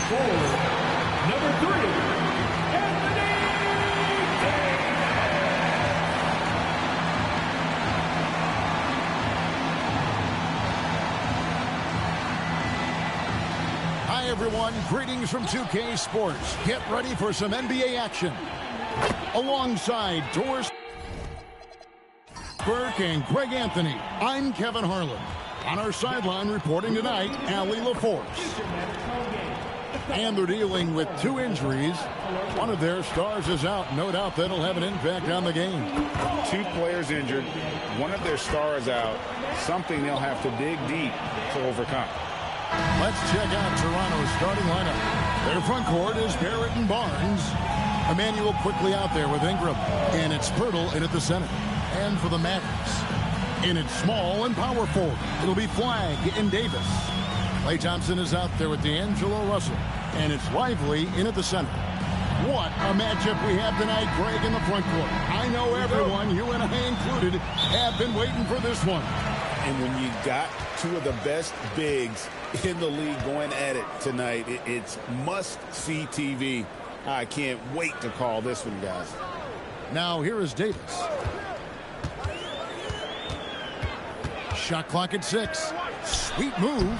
Forward, number 3, Anthony Davis. Hi, everyone. Greetings from 2K Sports. Get ready for some NBA action. Alongside Doris Burke and Greg Anthony, I'm Kevin Harlan. On our sideline reporting tonight, Allie LaForce. And they're dealing with 2 injuries. One of their stars is out. No doubt that'll have an impact on the game. 2 players injured. One of their stars out. Something they'll have to dig deep to overcome. Let's check out Toronto's starting lineup. Their front court is Barrett and Barnes. Emmanuel quickly out there with Ingram. And it's Pirtle in at the center. And for the Mavs, in its small and power forward, it'll be Flagg and Davis. Klay Thompson is out there with D'Angelo Russell. And it's Lively in at the center. What a matchup we have tonight, Greg, in the front court. I know everyone, you and I included, have been waiting for this one. And when you got 2 of the best bigs in the league going at it tonight, it's must-see TV. I can't wait to call this one, guys. Now here is Davis. Shot clock at 6. Sweet move.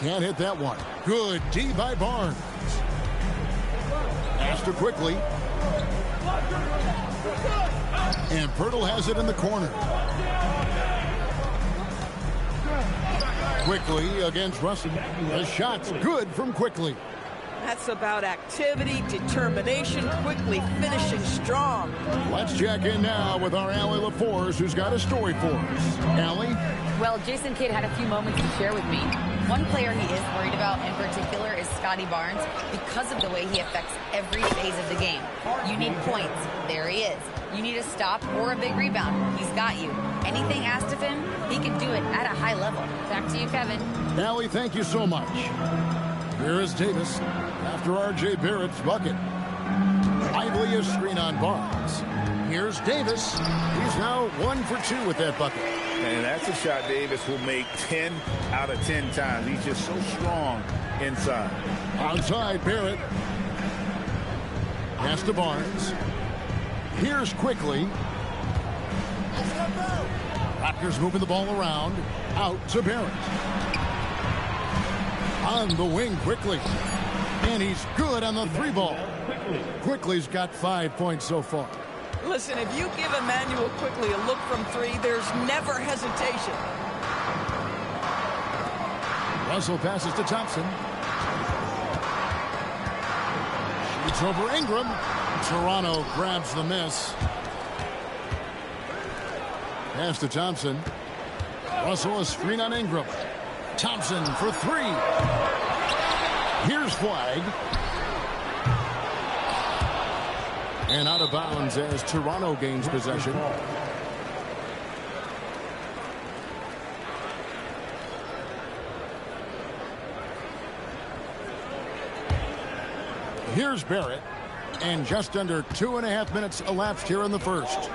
Can't hit that one. Good D by Barnes. Astor quickly. And Pirtle has it in the corner. Quickly against Russell. The shot's good from Quickly. That's about activity, determination, quickly finishing strong. Let's check in now with our Allie LaForce, who's got a story for us. Allie? Well, Jason Kidd had a few moments to share with me. One player he is worried about in particular is Scotty Barnes because of the way he affects every phase of the game. You need points. There he is. You need a stop or a big rebound. He's got you. Anything asked of him, he can do it at a high level. Back to you, Kevin. Allie, thank you so much. Here is Davis after R.J. Barrett's bucket. Lively a screen on Barnes. Here's Davis. He's now 1 for 2 with that bucket. And that's a shot Davis will make 10 out of 10 times. He's just so strong inside. Outside, Barrett. Pass to Barnes. Here's Quickly. Raptors moving the ball around. Out to Barrett. On the wing Quickly. And he's good on the 3-ball. Quickly's got 5 points so far. Listen, if you give Emmanuel Quickly a look from 3, there's never hesitation. Russell passes to Thompson. Shoots over Ingram. Toronto grabs the miss. Pass to Thompson. Russell a screen on Ingram. Thompson for 3. Here's Flagg. And out of bounds as Toronto gains possession. Here's Barrett. And just under 2.5 minutes elapsed here in the first.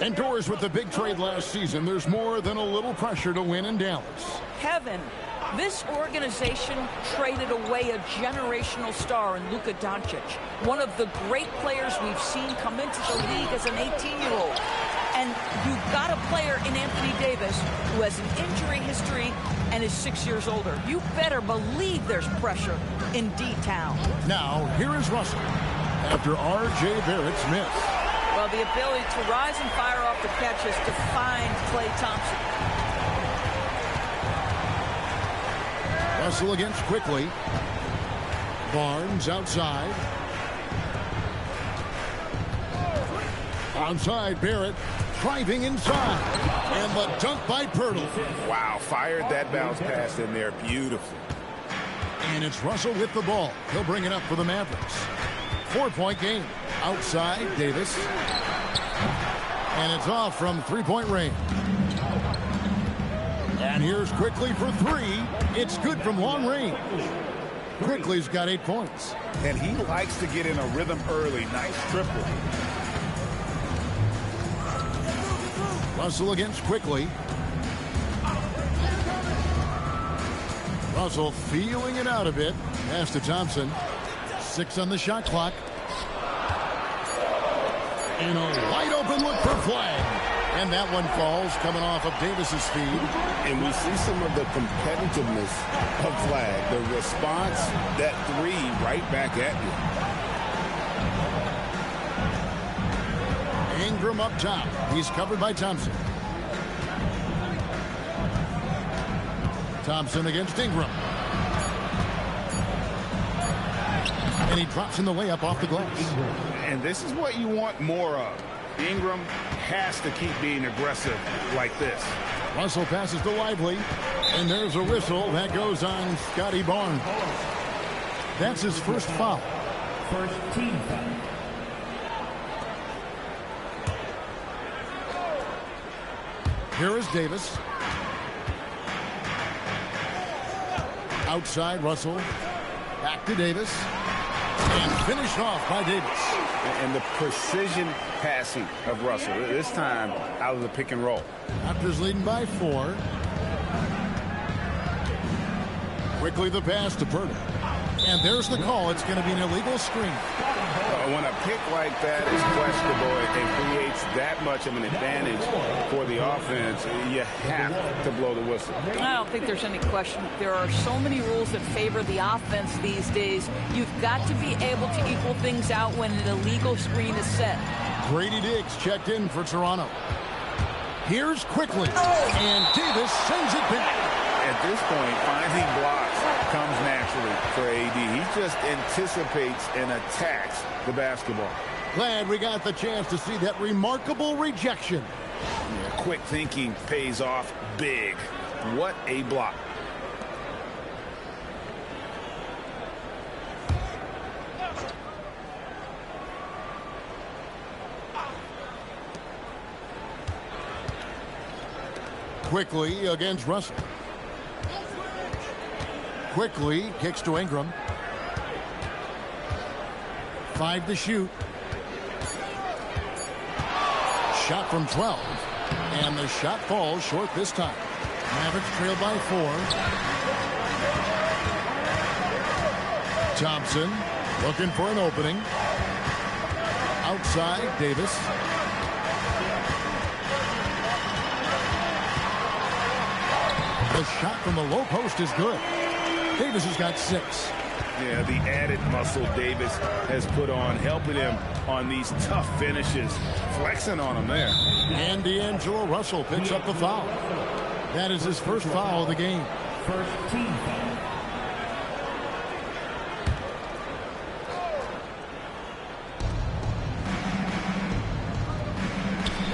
Indoors with the big trade last season, there's more than a little pressure to win in Dallas. Kevin, this organization traded away a generational star in Luka Doncic, one of the great players we've seen come into the league as an 18-year-old. And you've got a player in Anthony Davis who has an injury history and is 6 years older. You better believe there's pressure in D-Town. Now, here is Russell after R.J. Barrett's miss. Well, the ability to rise and fire off the catches defined Klay Thompson. Russell against Quickly. Barnes outside. Outside, Barrett driving inside. And the dunk by Pirtle. Wow, fired that bounce pass in there beautifully. And it's Russell with the ball. He'll bring it up for the Mavericks. 4-point game. Outside, Davis. And it's off from 3-point range. And here's Quickly for 3. It's good from long range. Quickly's got 8 points. And he likes to get in a rhythm early. Nice triple. Russell against Quickly. Russell feeling it out a bit. Pass to Thompson. 6 on the shot clock. And a wide open look for flag. And that one falls, coming off of Davis's feed. And we see some of the competitiveness of flag. The response, that three right back at you. Ingram up top. He's covered by Thompson. Thompson against Ingram. And he drops in the layup off the glass. And this is what you want more of. Ingram has to keep being aggressive like this. Russell passes to Lively. And there's a whistle that goes on Scotty Barnes. That's his first foul. First team foul. Here is Davis. Outside Russell. Back to Davis. And finished off by Davis. And the precision passing of Russell. This time out of the pick and roll. Raptors leading by 4. Quickly the pass to Purdy. And there's the call. It's going to be an illegal screen. When a pick like that is questionable and creates that much of an advantage for the offense, you have to blow the whistle. I don't think there's any question. There are so many rules that favor the offense these days. You've got to be able to equal things out when an illegal screen is set. Grady Diggs checked in for Toronto. Here's quickly. And Davis sends it back. At this point, finding blocks comes naturally for AD. He just anticipates and attacks the basketball. Glad we got the chance to see that remarkable rejection. Yeah, quick thinking pays off big. What a block. Quickly against Russell. Quickly kicks to Ingram. 5 to shoot. Shot from 12. And the shot falls short this time. Mavericks trail by 4. Thompson looking for an opening. Outside, Davis. The shot from the low post is good. Davis has got 6. Yeah, the added muscle Davis has put on, helping him on these tough finishes, flexing on him there. And D'Angelo Russell picks up the foul. That is his first foul of the game. First team foul.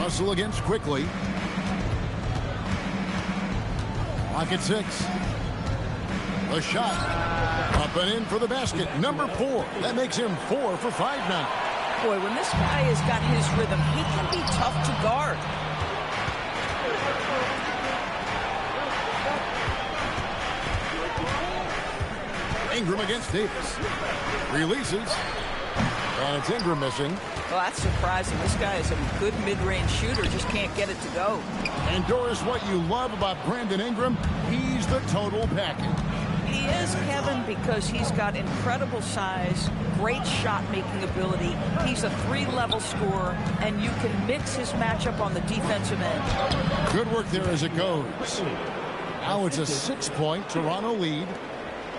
Russell against Quickly. Pocket 6. A shot. Up and in for the basket. Number 4. That makes him 4 for 5 now. Boy, when this guy has got his rhythm, he can be tough to guard. Ingram against Davis. Releases. And it's Ingram missing. Well, that's surprising. This guy is a good mid-range shooter, just can't get it to go. And Doris, what you love about Brandon Ingram, he's the total package. He is, Kevin, because he's got incredible size, great shot-making ability. He's a 3-level scorer, and you can mix his matchup on the defensive end. Good work there as it goes. Now it's a 6-point Toronto lead.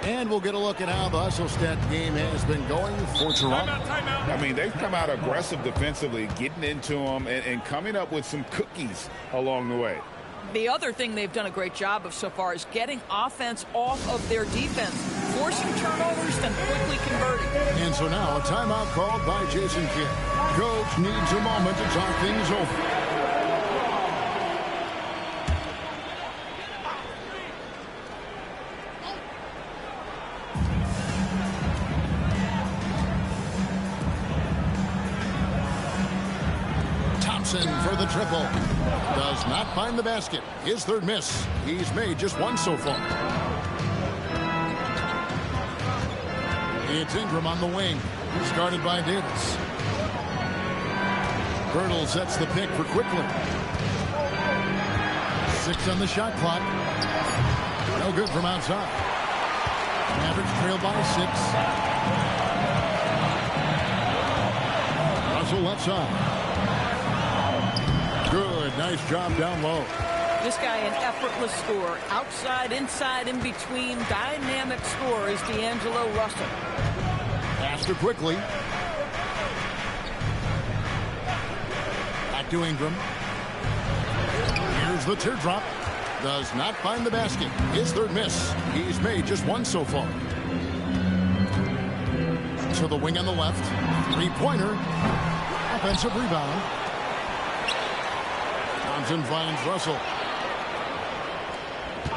And we'll get a look at how the hustle stat game has been going for Toronto. I mean, they've come out aggressive defensively, getting into them and coming up with some cookies along the way. The other thing they've done a great job of so far is getting offense off of their defense, forcing turnovers, then quickly converting. And so now a timeout called by Jason Kidd. Coach needs a moment to talk things over. For the triple. Does not find the basket. His third miss. He's made just one so far. It's Ingram on the wing. Started by Davis. Birtle sets the pick for Quickly. 6 on the shot clock. No good from outside. Mavericks trail by 6. Russell left side. Good, nice job down low. This guy an effortless scorer. Outside, inside, in between. Dynamic scorer is D'Angelo Russell. Faster quickly. Back to Ingram. Here's the teardrop. Does not find the basket. His third miss. He's made just one so far. To the wing on the left. Three-pointer. Offensive rebound. Thompson finds Russell.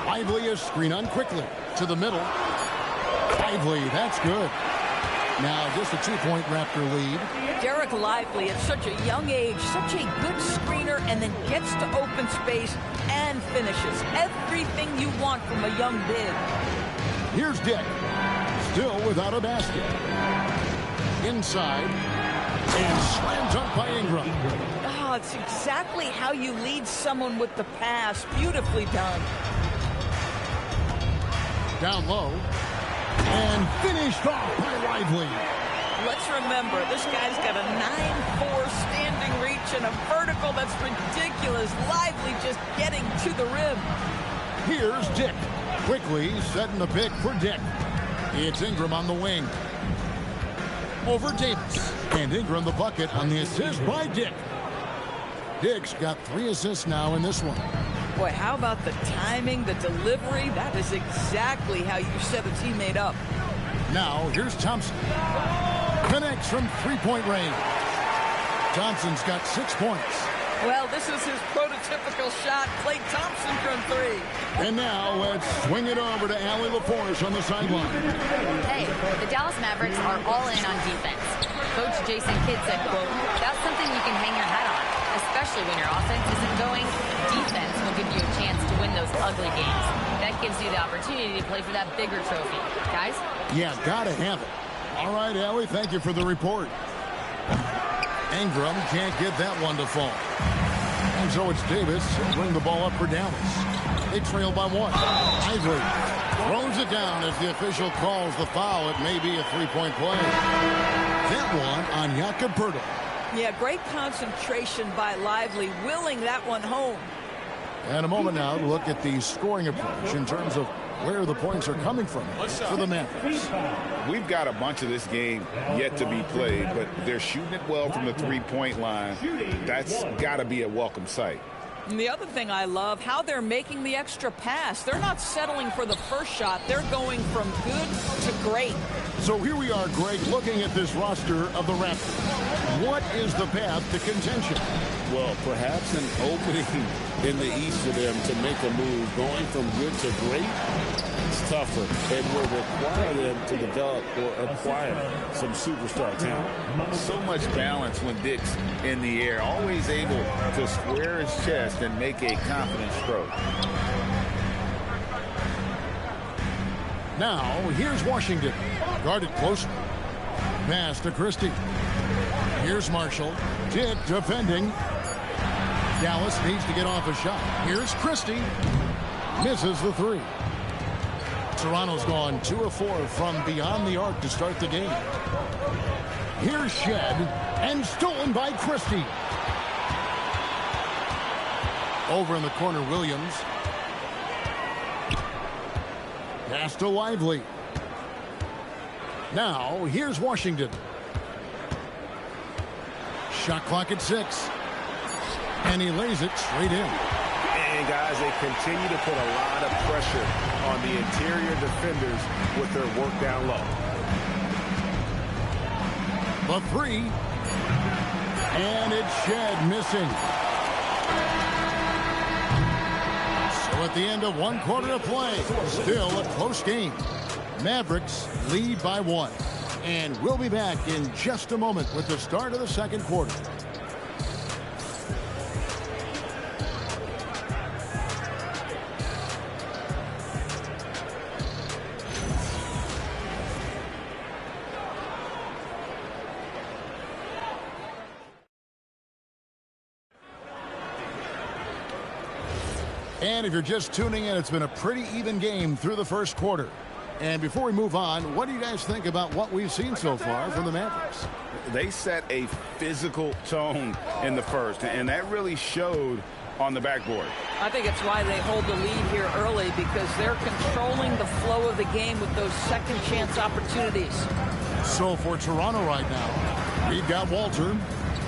Lively is screen on quickly. To the middle. Lively, that's good. Now just a 2-point Raptor lead. Derek Lively at such a young age, such a good screener, and then gets to open space and finishes. Everything you want from a young big. Here's Dick. Still without a basket. Inside. And slam dunk by Ingram. Oh, it's exactly how you lead someone with the pass. Beautifully done. Down low. And finished off by Lively. Let's remember, this guy's got a 9'4" standing reach and a vertical that's ridiculous. Lively just getting to the rim. Here's Dick. Quickly setting the pick for Dick. It's Ingram on the wing. Over Davis. And Ingram the bucket on the assist by Dick. Dick's got 3 assists now in this one. Boy, how about the timing, the delivery? That is exactly how you set a teammate up. Now, here's Thompson. Connects from 3-point range. Thompson's got 6 points. Well, this is his prototypical shot. Klay Thompson from 3. And now, let's swing it over to Allie LaForce on the sideline. Hey, the Dallas Mavericks are all in on defense. Coach Jason Kidd said, quote, "That's something you can hang your hat on, especially when your offense isn't going. Defense will give you a chance to win those ugly games. That gives you the opportunity to play for that bigger trophy. Guys?" Yeah, gotta have it. All right, Allie, thank you for the report. Ingram can't get that one to fall. And so it's Davis who'll bring the ball up for Dallas. They trail by 1. Lively throws it down as the official calls the foul. It may be a 3-point play. That one on Jakob Poeltl. Yeah, great concentration by Lively, willing that one home. And a moment now to look at the scoring approach in terms of where the points are coming from for the Mavericks. We've got a bunch of this game yet to be played, but they're shooting it well from the 3-point line. That's got to be a welcome sight. And the other thing I love, how they're making the extra pass. They're not settling for the first shot. They're going from good to great. So here we are, Greg, looking at this roster of the Raptors. What is the path to contention? Well, perhaps an opening in the East for them to make a move. Going from good to great, it's tougher and will require them to develop or acquire some superstar talent. So much balance when Dick's in the air, always able to square his chest and make a confident stroke. Now, here's Washington. Guarded closely. Pass to Christie. Here's Marshall. Dick defending. Dallas needs to get off a shot. Here's Christie. Misses the 3. Toronto's gone 2 of 4 from beyond the arc to start the game. Here's Shed. And stolen by Christie. Over in the corner, Williams. Pass to Lively. Now, here's Washington. Shot clock at 6. And he lays it straight in. And, guys, they continue to put a lot of pressure on the interior defenders with their work down low. The 3. And it's Shed missing. So at the end of 1 quarter of play, still a close game. Mavericks lead by 1. And we'll be back in just a moment with the start of the second quarter. And if you're just tuning in, it's been a pretty even game through the first quarter. And before we move on, what do you guys think about what we've seen so far from the Mavericks? They set a physical tone in the first, and that really showed on the backboard. I think it's why they hold the lead here early, because they're controlling the flow of the game with those second chance opportunities. So for Toronto right now, we've got Walter,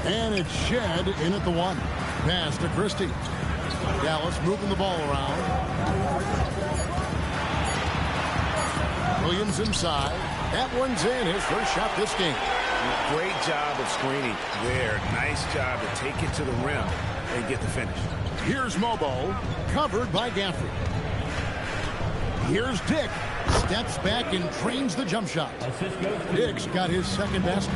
and it's Shed in at the 1. Pass to Christie. Dallas moving the ball around. Williams inside. That one's in. His first shot this game. Great job of screening there. Nice job to take it to the rim and get the finish. Here's Mobo, covered by Gafford. Here's Dick. Steps back and trains the jump shot. Dick's got his second basket.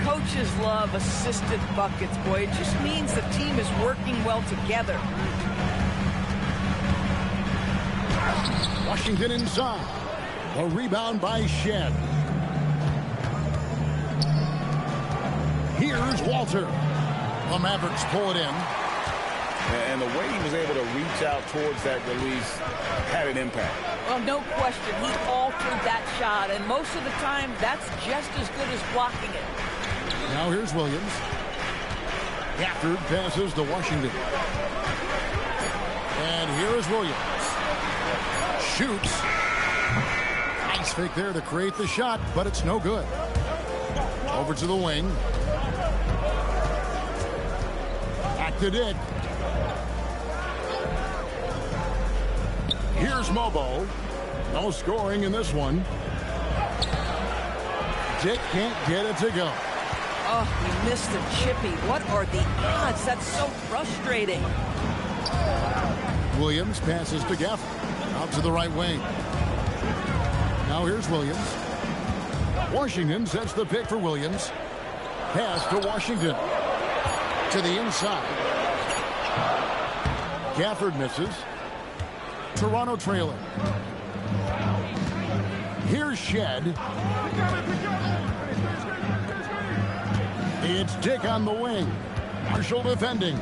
Coaches love assisted buckets, boy. It just means the team is working well together. Washington inside. A rebound by Shed. Here's Walter. The Mavericks pull it in. And the way he was able to reach out towards that release had an impact. Well, no question. He altered that shot, and most of the time, that's just as good as blocking it. Now here's Williams. Gafford passes to Washington. And here is Williams. Shoots. Nice fake there to create the shot, but it's no good. Over to the wing. Back to Dick. Here's Mobo. No scoring in this one. Dick can't get it to go. Oh, he missed the chippy. What are the odds? That's so frustrating. Williams passes to Gafford. Out to the right wing. Now here's Williams. Washington sets the pick for Williams. Pass to Washington. To the inside. Gafford misses. Toronto trailing. Here's Shed. It's Dick on the wing. Marshall defending.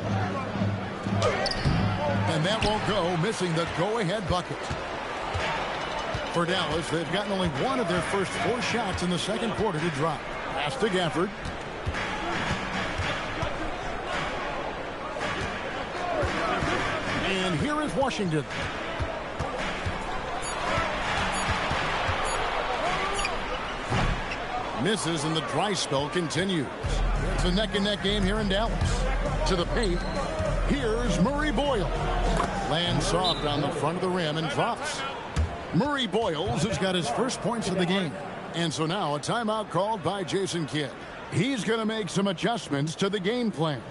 And that won't go, missing the go-ahead bucket. For Dallas, they've gotten only one of their first 4 shots in the second quarter to drop. Pass to Gafford. And here is Washington. Misses, and the dry spell continues. It's a neck-and-neck game here in Dallas. To the paint. Here's Murray Boyle. Lands soft on the front of the rim and drops. Murray Boyles has got his first points of the game. And so now a timeout called by Jason Kidd. He's going to make some adjustments to the game plan.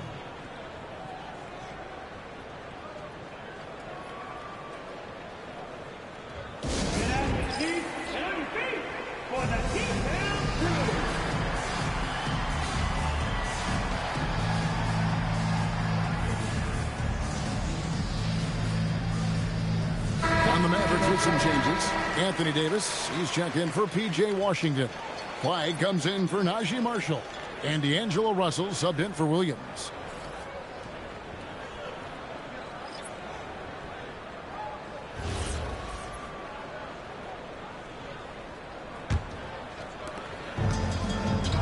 Some changes. Anthony Davis, he's checked in for P.J. Washington. Clyde comes in for Najee Marshall. And D'Angelo Russell subbed in for Williams.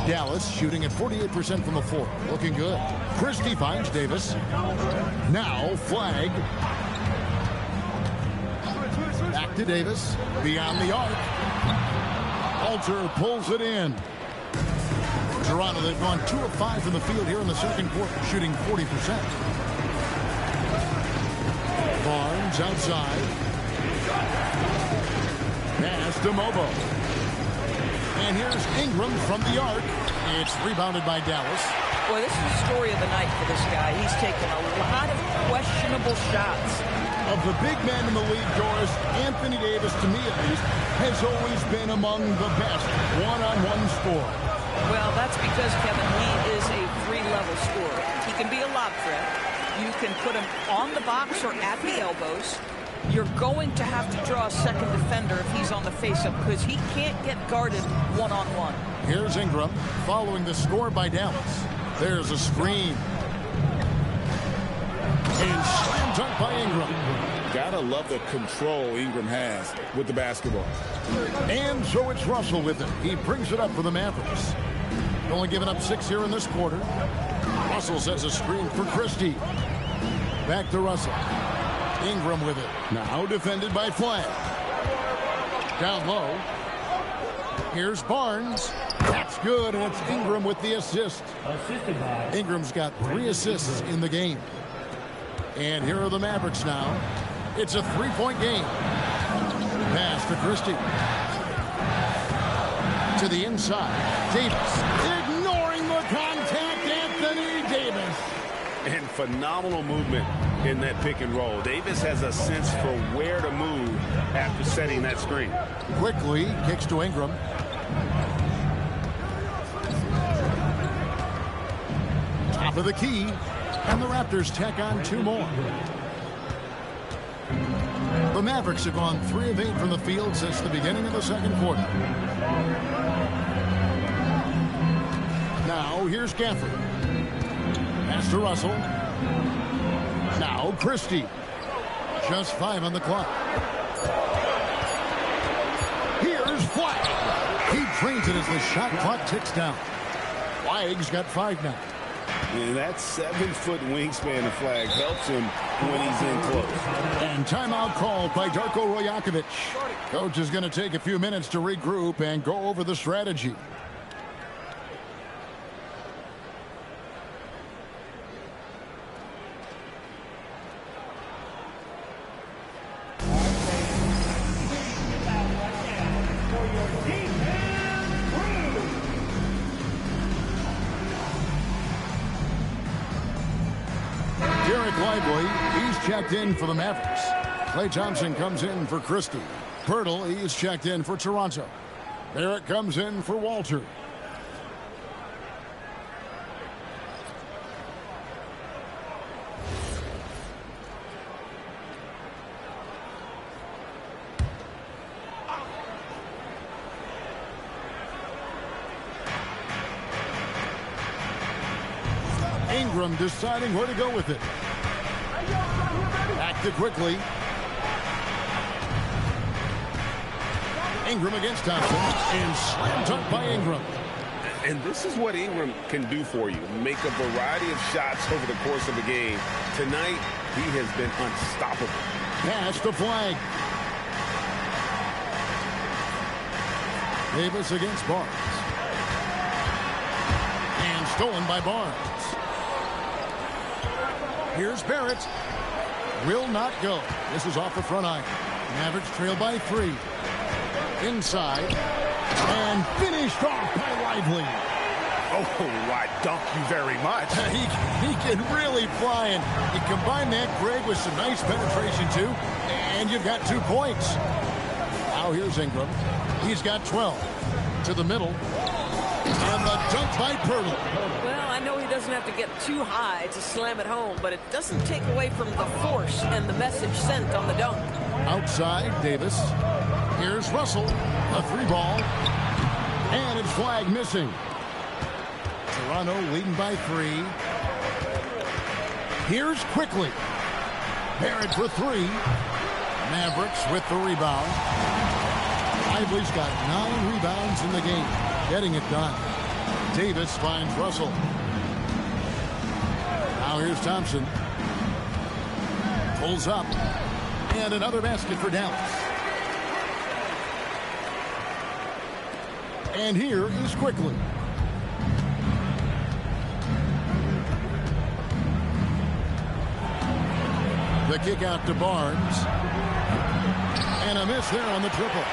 Dallas shooting at 48% from the floor. Looking good. Christie finds Davis. Now flag. Back to Davis. Beyond the arc. Alter pulls it in. Toronto, they've gone 2 of 5 from the field here in the second quarter, shooting 40%. Barnes outside. Pass to Mobo. And here's Ingram from the arc. It's rebounded by Dallas. Boy, this is the story of the night for this guy. He's taken a lot of questionable shots. Of the big men in the league, Doris, Anthony Davis, to me at least, has always been among the best one-on-one scorers. Well, that's because, Kevin, he is a 3-level scorer. He can be a lob threat. You can put him on the box or at the elbows. You're going to have to draw a second defender if he's on the face-up because he can't get guarded one-on-one. Here's Ingram following the score by Dallas. There's a screen. And slam dunk by Ingram. Gotta love the control Ingram has with the basketball. And so it's Russell with it. He brings it up for the Mavericks. Only giving up 6 here in this quarter. Russell sets a screen for Christie. Back to Russell. Ingram with it. Now defended by Flag. Down low. Here's Barnes. That's good, and it's Ingram with the assist. Assisted by Ingram's got 3 assists in the game. And here are the Mavericks now. It's a 3-point game. Pass to Christie. To the inside. Davis ignoring the contact. Anthony Davis. And phenomenal movement in that pick and roll. Davis has a sense for where to move after setting that screen. Quickly kicks to Ingram. Top of the key. And the Raptors tack on 2 more. The Mavericks have gone 3 of 8 from the field since the beginning of the second quarter. Now here's Gafford. Pass to Russell. Now Christie. Just 5 on the clock. Here's Flag. He drains it as the shot clock ticks down. Flag's got 5 now. And that 7-foot wingspan of Flag helps him when he's in close. And timeout called by Darko Rojakovic. Coach is going to take a few minutes to regroup and go over the strategy. He's checked in for the Mavericks. Klay Thompson comes in for Christie. Pirtle, he's checked in for Toronto. Barrett comes in for Walter. Ingram deciding where to go with it. Back to quickly. Ingram against Thompson. And slam dunk by Ingram. And this is what Ingram can do for you. Make a variety of shots over the course of the game. Tonight, he has been unstoppable. Pass to Flag. Davis against Barnes. And stolen by Barnes. Here's Barrett. Will not go. This is off the front iron. Mavericks trail by 3. Inside. And finished off by Lively. Oh, I dunk you very much. He can really fly. And you combine that, Greg, with some nice penetration, too. And you've got 2 points. Now here's Ingram. He's got 12. To the middle. And the dunk by Pirtle. Well, I know he doesn't have to get too high to slam it home, but it doesn't take away from the force and the message sent on the dunk. Outside, Davis. Here's Russell. A 3-ball. And it's Flag missing. Toronto leading by 3. Here's Quickly. Barrett for 3. Mavericks with the rebound. Lively's got 9 rebounds in the game. Getting it done. Davis finds Russell. Now here's Thompson. Pulls up. And another basket for Dallas. And here is Quickly. The kick out to Barnes. And a miss there on the triple.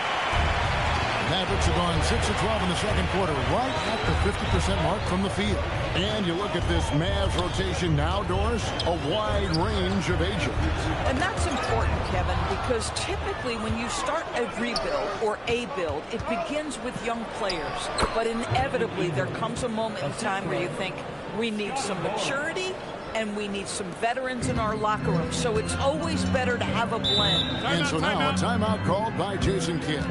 Mavericks have gone 6 of 12 in the second quarter, right at the 50% mark from the field. And you look at this Mavs rotation now, Doris, a wide range of ages. And that's important, Kevin, because typically when you start a rebuild or a build, it begins with young players. But inevitably, there comes a moment in time where you think, we need some maturity and we need some veterans in our locker room. So it's always better to have a blend. And so now a timeout called by Jason Kidd.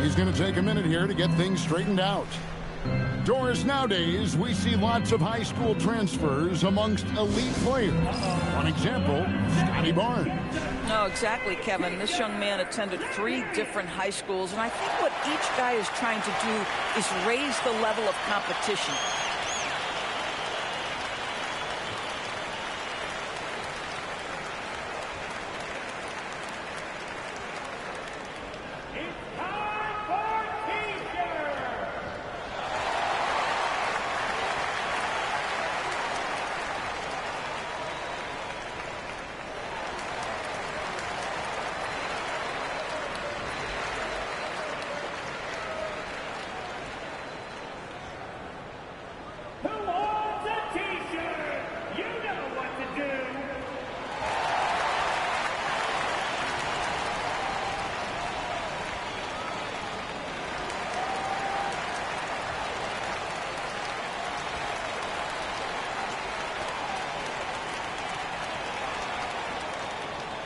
He's going to take a minute here to get things straightened out. Doris, nowadays, we see lots of high school transfers amongst elite players. One example, Scotty Barnes. No, exactly, Kevin. This young man attended 3 different high schools, and I think what each guy is trying to do is raise the level of competition.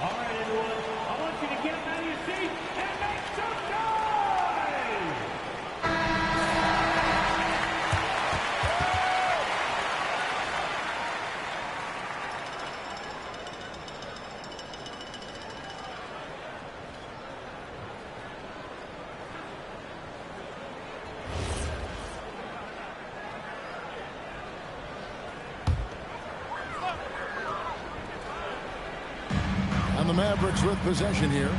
All right, everyone. I want you to get out of your seat and make some noise! And the Mavericks with possession here.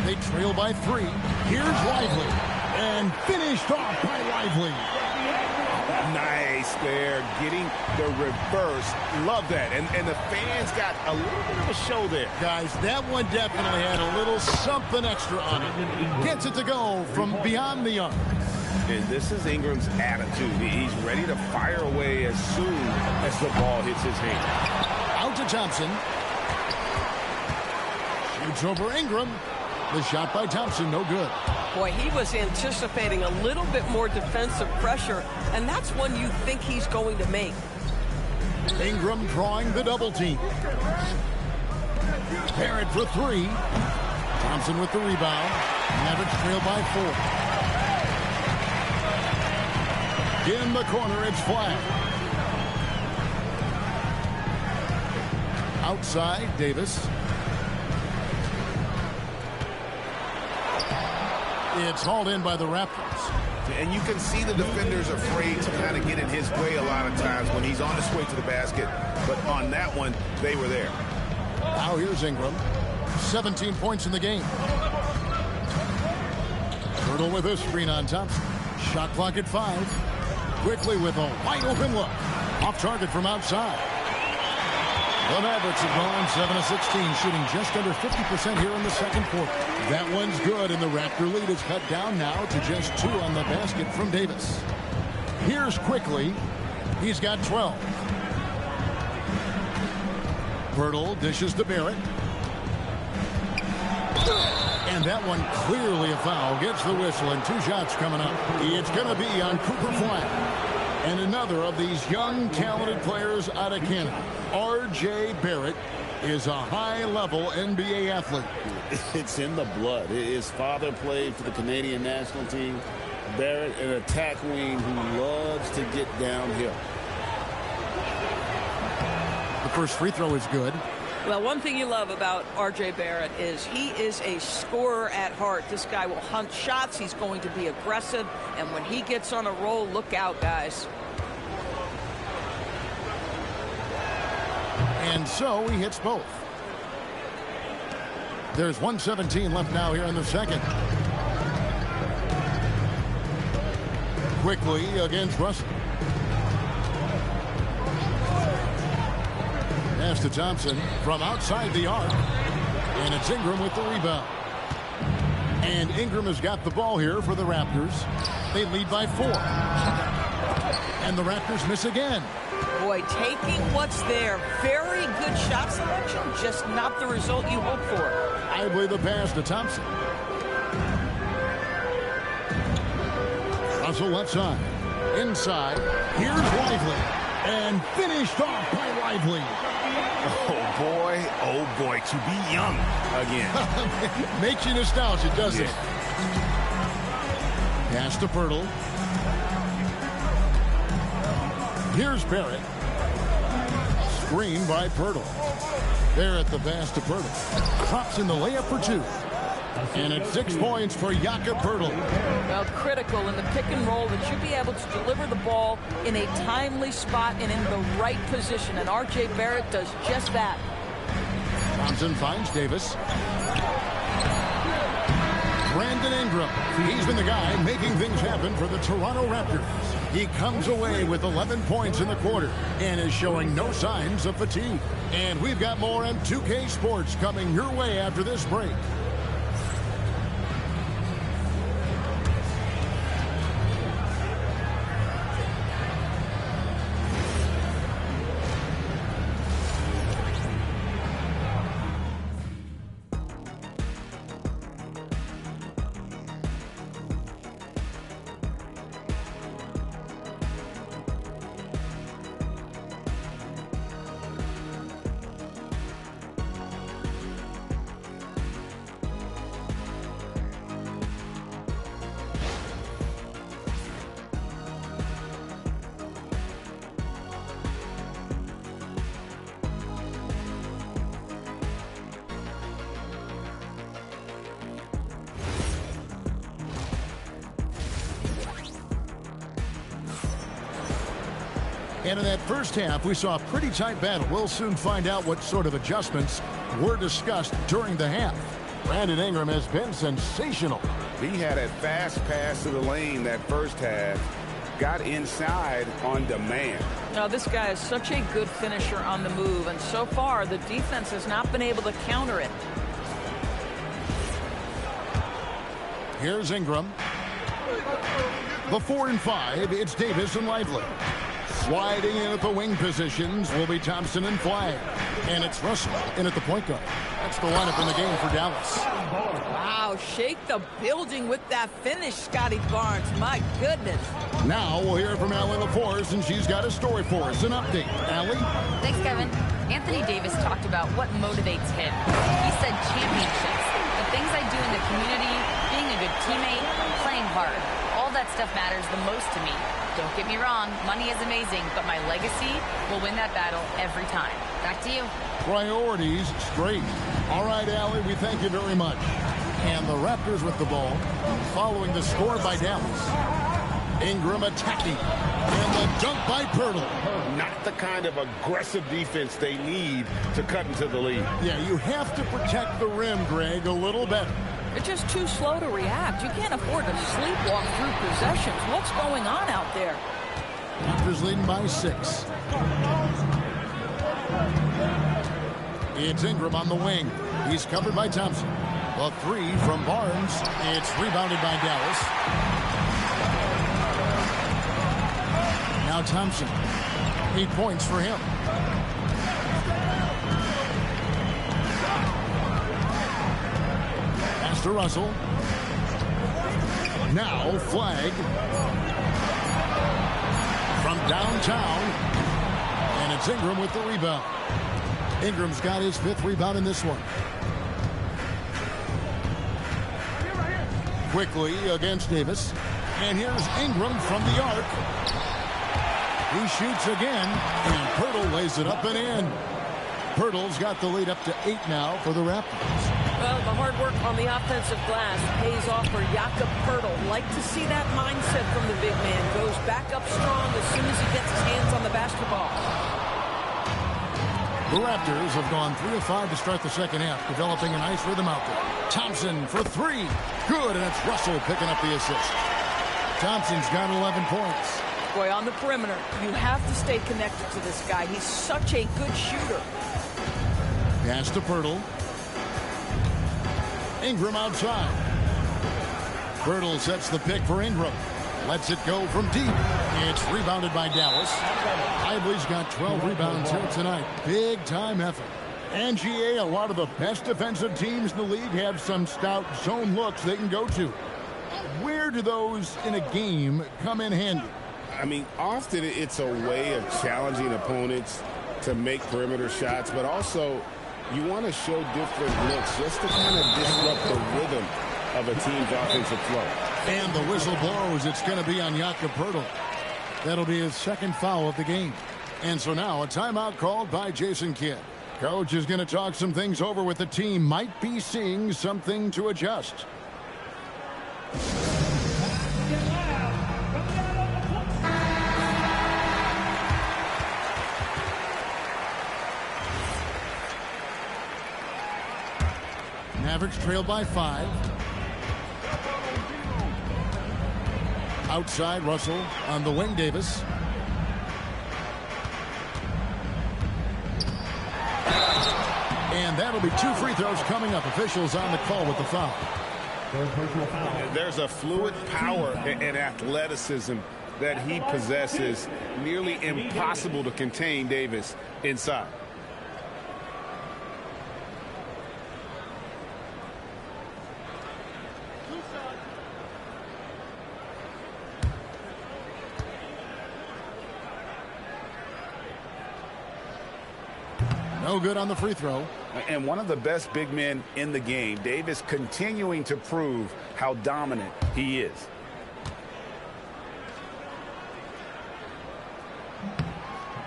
They trail by 3. Here's Lively. And finished off by Lively. Nice there, getting the reverse. Love that. And the fans got a little bit of a show there. Guys, that one definitely had a little something extra on it. Gets it to go from beyond the arc. And this is Ingram's attitude. He's ready to fire away as soon as the ball hits his hand. Out to Thompson. Shoots over Ingram. The shot by Thompson, no good. Boy, he was anticipating a little bit more defensive pressure, and that's one you think he's going to make. Ingram drawing the double team. Barrett for 3. Thompson with the rebound. Mavericks trail by 4. In the corner, it's flat. Outside, Davis. It's hauled in by the Raptors. And you can see the defenders afraid to kind of get in his way a lot of times when he's on his way to the basket. But on that one, they were there. Now here's Ingram. 17 points in the game. Hurdle with a screen on Thompson. Shot clock at 5. Quickly with a wide open look. Off target from outside. The Mavericks have gone 7 of 16, shooting just under 50% here in the second quarter. That one's good, and the Raptor lead is cut down now to just 2 on the basket from Davis. Here's Quickly. He's got 12. Pirtle dishes to Barrett. And that one clearly a foul. Gets the whistle, and 2 shots coming up. It's going to be on Cooper Flat. And another of these young, talented players out of Canada. R.J. Barrett is a high-level NBA athlete. It's in the blood. His father played for the Canadian national team. Barrett, an attack wing who loves to get downhill. The first free throw is good. Well, one thing you love about R.J. Barrett is he is a scorer at heart. This guy will hunt shots. He's going to be aggressive. And when he gets on a roll, look out, guys. And so he hits both. There's 1:17 left now here in the second. Quickly against Russell. Pass to Thompson from outside the arc. And it's Ingram with the rebound. And Ingram has got the ball here for the Raptors. They lead by 4. And the Raptors miss again. Boy, taking what's there. Very good shot selection, just not the result you hope for. Idly the pass to Thompson. Russell left side. Inside. Here's Lively. And finished off by Lively. Oh boy, to be young again. Makes you nostalgic, doesn't it? Pass to Pirtle. Here's Barrett. Screen by Pirtle. Barrett the pass to Pirtle. Drops in the layup for 2. And it's 6 points for Jakob Pirtle. Well, critical in the pick and roll that you be able to deliver the ball in a timely spot and in the right position. And R.J. Barrett does just that. Thompson finds Davis. Brandon Ingram. He's been the guy making things happen for the Toronto Raptors. He comes away with 11 points in the quarter and is showing no signs of fatigue. And we've got more M2K Sports coming your way after this break. And in that first half, we saw a pretty tight battle. We'll soon find out what sort of adjustments were discussed during the half. Brandon Ingram has been sensational. He had a fast pass to the lane that first half. Got inside on demand. Now, this guy is such a good finisher on the move, and so far the defense has not been able to counter it. Here's Ingram. The 4 and 5, it's Davis and Lively. Sliding in at the wing positions will be Thompson and Flagg. And it's Russell in at the point guard. That's the lineup in the game for Dallas. Wow, shake the building with that finish, Scotty Barnes. My goodness. Now we'll hear from Allie LaForce, and she's got a story for us. An update. Allie? Thanks, Kevin. Anthony Davis talked about what motivates him. He said championships, the things I do in the community, being a good teammate, playing hard. All that stuff matters the most to me. Don't get me wrong, money is amazing, but my legacy will win that battle every time. Back to you. Priorities straight. All right, Allie, we thank you very much. And the Raptors with the ball, following the score by Dallas. Ingram attacking. And the dunk by Pirtle. Not the kind of aggressive defense they need to cut into the lead. Yeah, you have to protect the rim, Greg, a little better. They're just too slow to react. You can't afford to sleepwalk through possessions. What's going on out there? Raptors leading by 6. It's Ingram on the wing. He's covered by Thompson. A 3 from Barnes. It's rebounded by Dallas. Now Thompson. 8 points for him. To Russell. Now Flagg from downtown, and it's Ingram with the rebound. Ingram's got his 5th rebound in this one. Quickly against Davis, and here's Ingram from the arc. He shoots again, and Pirtle lays it up and in. Pirtle's got the lead up to 8 now for the Raptors. Well, the hard work on the offensive glass pays off for Jakob Pirtle. Like to see that mindset from the big man. Goes back up strong as soon as he gets his hands on the basketball. The Raptors have gone 3 of 5 to start the second half, developing a nice rhythm out there. Thompson for 3. Good, and it's Russell picking up the assist. Thompson's got 11 points. Boy, on the perimeter, you have to stay connected to this guy. He's such a good shooter. Pass to Pirtle. Ingram outside. Pirtle sets the pick for Ingram. Lets it go from deep. It's rebounded by Dallas. Ively's got 12 rebounds here tonight. Big time effort. And GA, a lot of the best defensive teams in the league have some stout zone looks they can go to. Where do those in a game come in handy? I mean, often it's a way of challenging opponents to make perimeter shots, but also you want to show different looks just to kind of disrupt the rhythm of a team's offensive flow. And the whistle blows. It's going to be on Jakob Pirtle. That'll be his second foul of the game. And so now a timeout called by Jason Kidd. Coach is going to talk some things over with the team. Might be seeing something to adjust. Mavericks trailed by 5. Outside, Russell on the wing, Davis. And that'll be 2 free throws coming up. Officials on the call with the foul. There's a fluid power and athleticism that he possesses. Nearly impossible to contain Davis inside. No good on the free throw. And one of the best big men in the game, Davis, continuing to prove how dominant he is.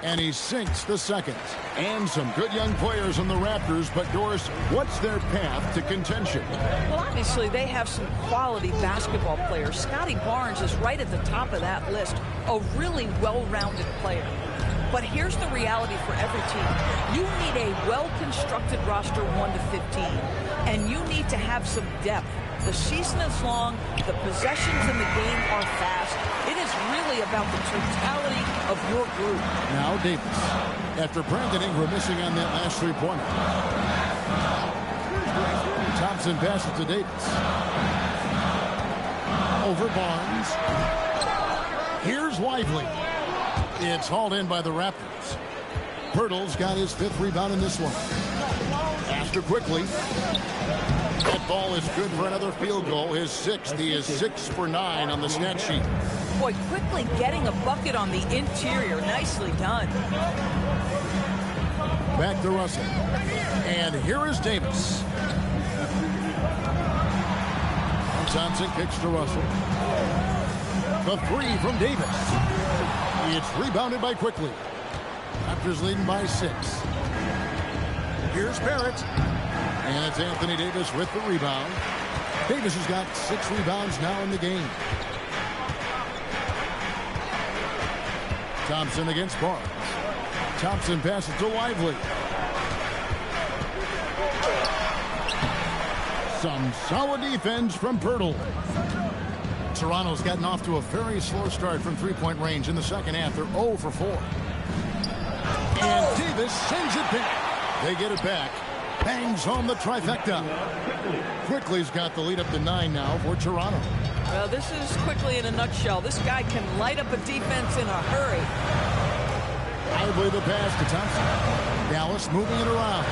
And he sinks the second. And some good young players on the Raptors, but Doris, what's their path to contention? Well, obviously, they have some quality basketball players. Scotty Barnes is right at the top of that list, a really well-rounded player. But here's the reality for every team. You need a well-constructed roster 1 to 15, and you need to have some depth. The season is long. The possessions in the game are fast. It is really about the totality of your group. Now Davis, after Brandon Ingram missing on that last three-pointer. Thompson passes to Davis. Over Barnes. Here's Lively. It's hauled in by the Raptors. Pirtle's got his 5th rebound in this one. Astor quickly. That ball is good for another field goal. His 6th. He is 6 for 9 on the stat sheet. Boy, quickly getting a bucket on the interior. Nicely done. Back to Russell. And here is Davis. Thompson kicks to Russell. The 3 from Davis. It's rebounded by Quickly. Raptors leading by 6. Here's Barrett. And it's Anthony Davis with the rebound. Davis has got 6 rebounds now in the game. Thompson against Barnes. Thompson passes to Lively. Some solid defense from Pirtle. Toronto's gotten off to a very slow start from three-point range in the second half. They're 0 for 4. And Davis sends it back. They get it back. Bangs home the trifecta. Quickly's got the lead up to 9 now for Toronto. Well, this is Quickly in a nutshell. This guy can light up a defense in a hurry. Lively the pass to Thompson. Dallas moving it around.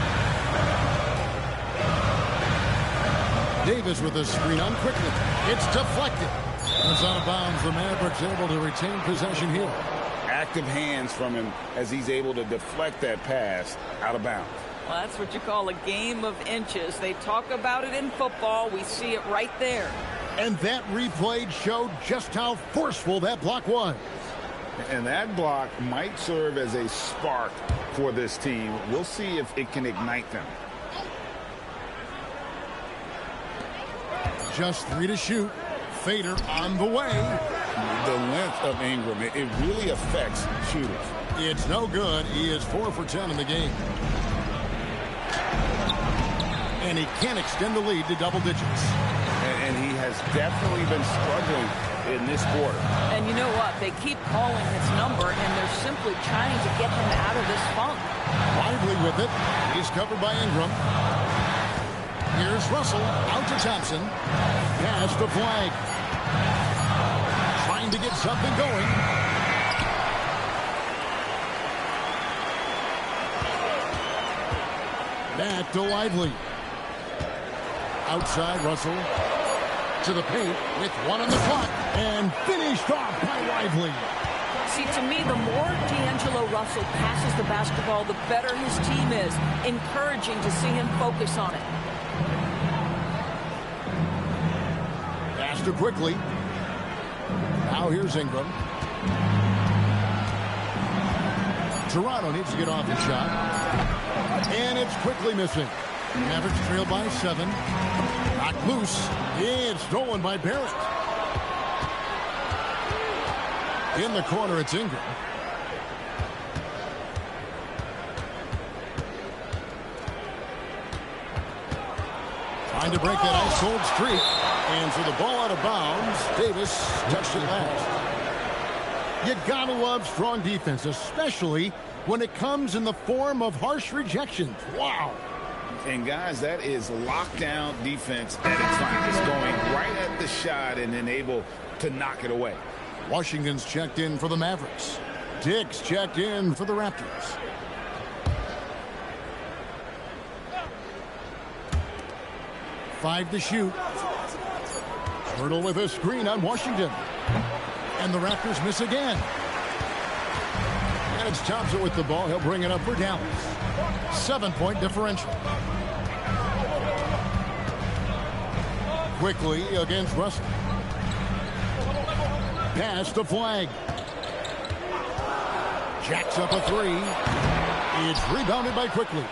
Davis with a screen on Quickly. It's deflected. It's out of bounds. The Mavericks able to retain possession here. Active hands from him as he's able to deflect that pass out of bounds. Well, that's what you call a game of inches. They talk about it in football. We see it right there. And that replay showed just how forceful that block was. And that block might serve as a spark for this team. We'll see if it can ignite them. Just 3 to shoot. Fader on the way. The length of Ingram, it really affects shooters. It's no good. He is 4 for 10 in the game. And he can't extend the lead to double digits. And he has definitely been struggling in this quarter. And you know what? They keep calling his number, and they're simply trying to get him out of this funk. Lively with it. He's covered by Ingram. Here's Russell. Out to Thompson. Pass to Flag. Trying to get something going. Back to Lively. Outside, Russell. To the paint with 1 on the clock. And finished off by Lively. See, to me, the more D'Angelo Russell passes the basketball, the better his team is. Encouraging to see him focus on it. Pass to Quickly. Now here's Ingram. Toronto needs to get off the shot. And it's quickly missing. Mavericks trail by 7. Knocked loose. And stolen by Barrett. In the corner, it's Ingram. Trying to break that ice-cold streak. And for the ball out of bounds, Davis touched it last. You gotta love strong defense, especially when it comes in the form of harsh rejections. Wow. And guys, that is lockdown defense at its finest, going right at the shot and then able to knock it away. Washington's checked in for the Mavericks. Dick's checked in for the Raptors. Five to shoot. Hurdle with a screen on Washington. And the Raptors miss again. And it's Thompson with the ball. He'll bring it up for Dallas. 7-point differential. Quickly against Russell. Pass to Flag. Jacks up a 3. It's rebounded by Quickly.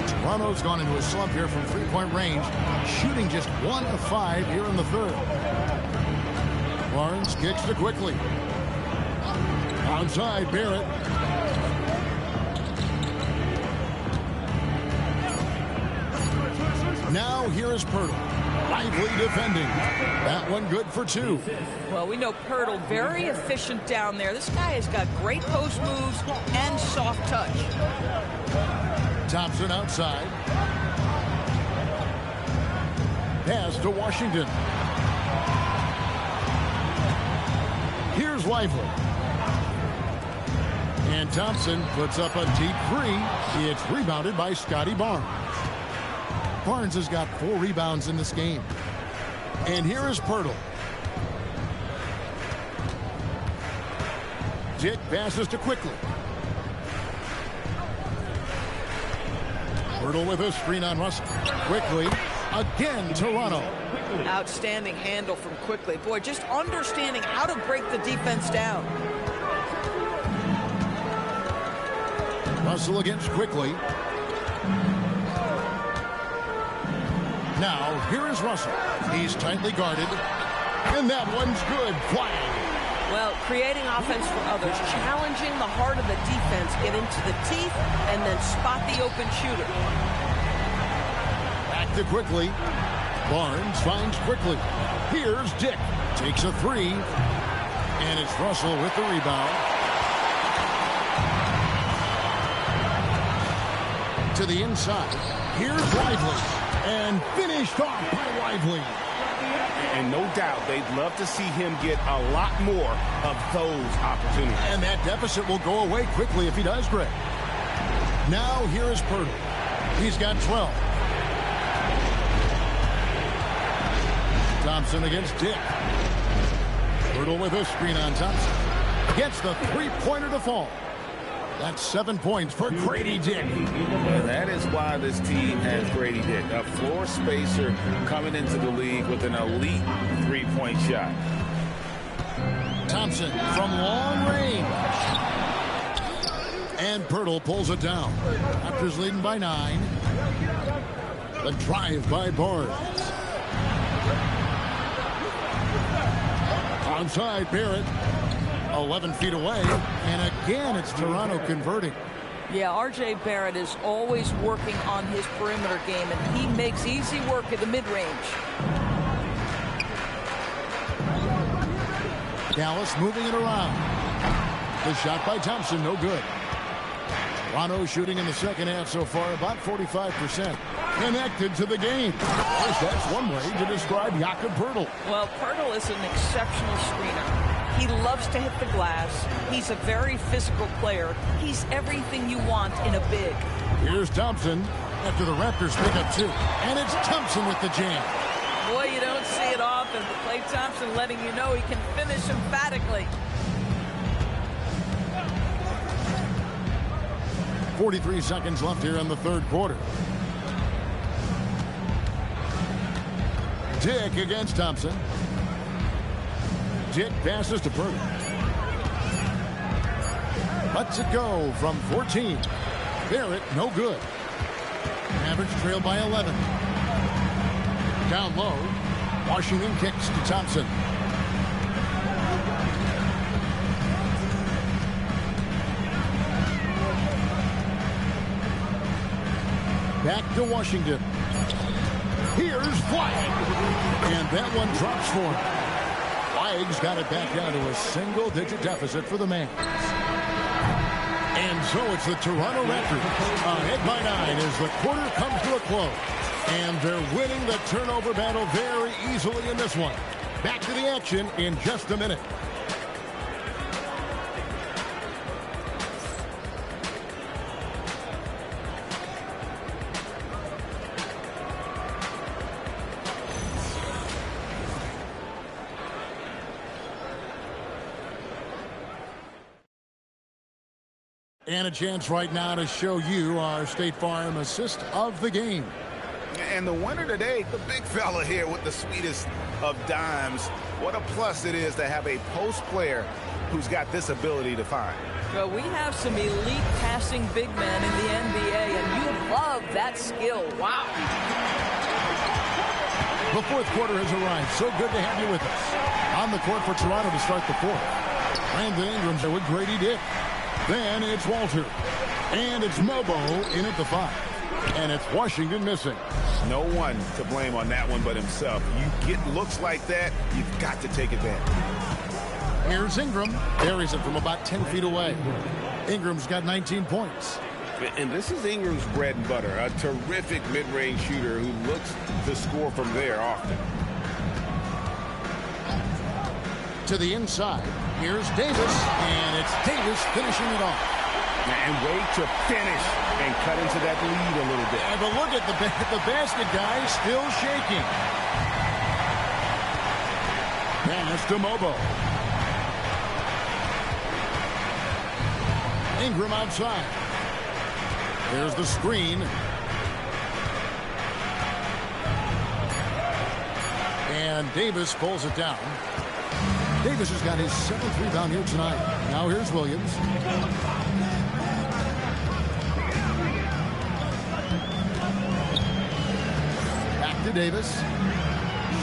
Toronto's gone into a slump here from three-point range, shooting just 1 of 5 here in the third. Barnes kicks to Quickly. Outside, Barrett. Now here is Pirtle. Lively defending. That one good for 2. Well, we know Pirtle very efficient down there. This guy has got great post moves and soft touch. Thompson outside. Pass to Washington. Here's Lively. And Thompson puts up a deep 3. It's rebounded by Scotty Barnes. Barnes has got 4 rebounds in this game. And here is Pirtle. Dick passes to Quickly. Pirtle with a screen on Russell. Quickly. Again, Toronto. Outstanding handle from Quickly. Boy, just understanding how to break the defense down. Russell against Quickly. Now, here is Russell. He's tightly guarded. And that one's good. Flag. Well, creating offense for others, challenging the heart of the defense, get into the teeth, and then spot the open shooter. Back to Quickly. Barnes finds Quickly. Here's Dick. Takes a 3. And it's Russell with the rebound. To the inside. Here's Lively. And finished off by Lively. And no doubt they'd love to see him get a lot more of those opportunities. And that deficit will go away quickly if he does, Greg. Now here is Pirtle. He's got 12. Thompson against Dick. Pirtle with a screen on Thompson. Gets the three-pointer to fall. That's 7 points for Grady Dick. And that is why this team has Grady Dick, a floor spacer coming into the league with an elite three-point shot. Thompson from long range. And Pirtle pulls it down. Raptors leading by 9. The drive by Barnes. Onside, Barrett. 11 feet away, and again it's Toronto converting. Yeah, R.J. Barrett is always working on his perimeter game, and he makes easy work at the mid-range. Dallas moving it around. The shot by Thompson, no good. Toronto shooting in the second half so far about 45%. Connected to the game. Of course, that's one way to describe Jakob Pirtle. Well, Pirtle is an exceptional screener. He loves to hit the glass. He's a very physical player. He's everything you want in a big. Here's Thompson after the Raptors pick up 2. And it's Thompson with the jam. Boy, you don't see it often. Klay Thompson letting you know he can finish emphatically. 43 seconds left here in the third quarter. Dick against Thompson. Dick passes to Pirtle. Lets it go from 14. Barrett, no good. Mavericks trail by 11. Down low. Washington kicks to Thompson. Back to Washington. Here's Flag. And that one drops for him. Flag's got it back down to a single-digit deficit for the Mavs. And so it's the Toronto Raptors ahead by 9 as the quarter comes to a close. And they're winning the turnover battle very easily in this one. Back to the action in just a minute. And a chance right now to show you our State Farm assist of the game. And the winner today, the big fella here with the sweetest of dimes. What a plus it is to have a post player who's got this ability to find. Well, we have some elite passing big men in the NBA, and you love that skill. Wow. The fourth quarter has arrived. So good to have you with us. On the court for Toronto to start the fourth. Brandon Ingram's there with Grady Dick. Then it's Walter. And it's Mobo in at the 5. And it's Washington missing. No one to blame on that one but himself. You get looks like that, you've got to take advantage. Here's Ingram. Buries it from about 10 feet away. Ingram's got 19 points. And this is Ingram's bread and butter. A terrific mid-range shooter who looks to score from there often. To the inside. Here's Davis. And it's Davis finishing it off. And wait to finish and cut into that lead a little bit. But look at the basket guy still shaking. Pass to Mobo. Ingram outside. There's the screen. And Davis pulls it down. Davis has got his 7th rebound here tonight. Now here's Williams. Back to Davis.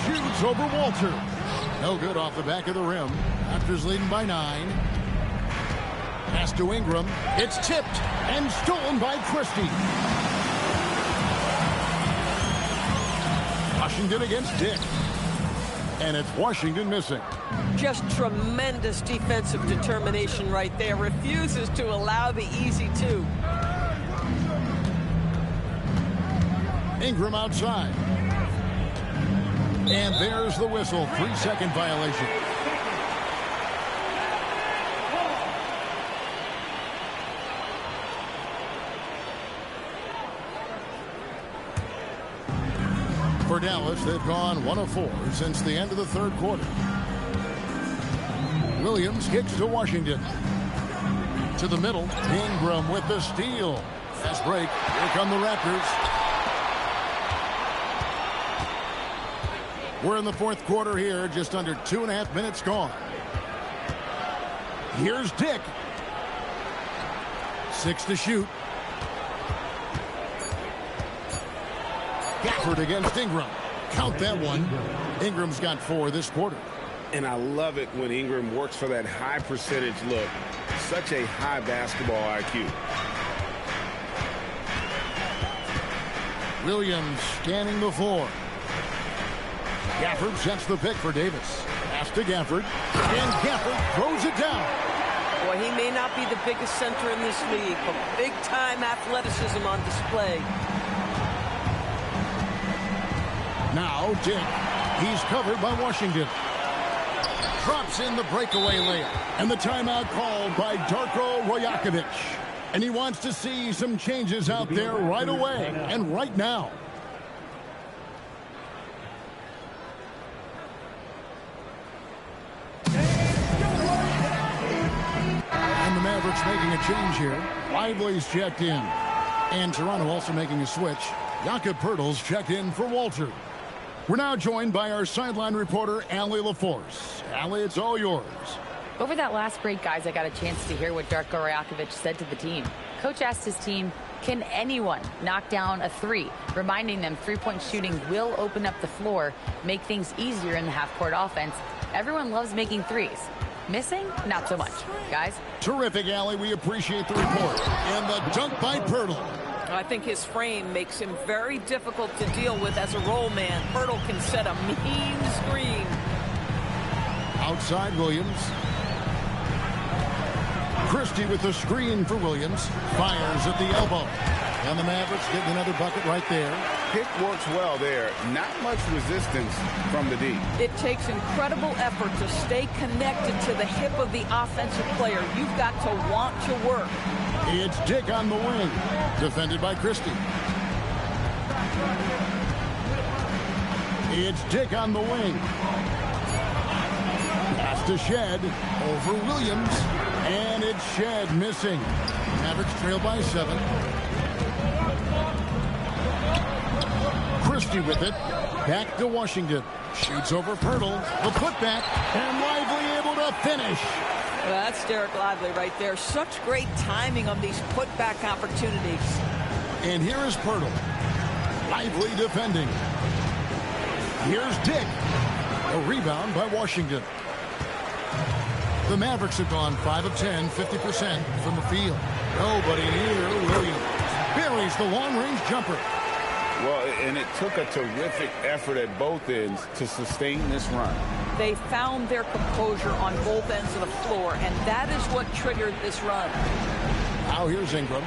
Shoots over Walter. No good off the back of the rim. Raptors leading by 9. Pass to Ingram. It's tipped and stolen by Christie. Washington against Dick. And it's Washington missing. Just tremendous defensive determination right there. Refuses to allow the easy two. Ingram outside. And there's the whistle. 3-second violation. For Dallas, they've gone 1 of 4 since the end of the third quarter. Williams kicks to Washington. To the middle. Ingram with the steal. Fast break. Here come the Raptors. We're in the fourth quarter here. Just under 2.5 minutes gone. Here's Dick. 6 to shoot. Gafford against Ingram. Count that one. Ingram's got 4 this quarter. And I love it when Ingram works for that high percentage look. Such a high basketball IQ. Williams scanning the floor. Gafford sets the pick for Davis. Pass to Gafford. And Gafford throws it down. Boy, he may not be the biggest center in this league, but big-time athleticism on display. Now Dick. He's covered by Washington. Drops in the breakaway layup. And the timeout called by Darko Rajakovic. And he wants to see some changes out there right away and right now. And the Mavericks making a change here. Lively's checked in. And Toronto also making a switch. Jakob Poeltl's checked in for Walter. We're now joined by our sideline reporter, Allie LaForce. Allie, it's all yours. Over that last break, guys, I got a chance to hear what Darko Rajakovic said to the team. Coach asked his team, can anyone knock down a three? Reminding them three-point shooting will open up the floor, make things easier in the half-court offense. Everyone loves making threes. Missing? Not so much. Guys? Terrific, Allie. We appreciate the report. And the dunk by Pirtle. I think his frame makes him very difficult to deal with as a roll man. Pirtle can set a mean screen. Outside Williams. Christie with the screen for Williams. Fires at the elbow. And the Mavericks getting another bucket right there. Pick works well there. Not much resistance from the D. It takes incredible effort to stay connected to the hip of the offensive player. You've got to want to work. It's Dick on the wing. Defended by Christie. It's Dick on the wing. Pass to Shed. Over Williams. And it's Shed missing. Mavericks trail by 7. Christie with it. Back to Washington. Shoots over Pirtle. The putback. And Lively able to finish. Well, that's Derek Lively right there. Such great timing on these putback opportunities. And here is Pirtle. Lively defending. Here's Dick. A rebound by Washington. The Mavericks have gone 5 of 10, 50% from the field. Nobody near Williams. Buries the long-range jumper. Well, and it took a terrific effort at both ends to sustain this run. They found their composure on both ends of the floor, and that is what triggered this run. Now here's Ingram.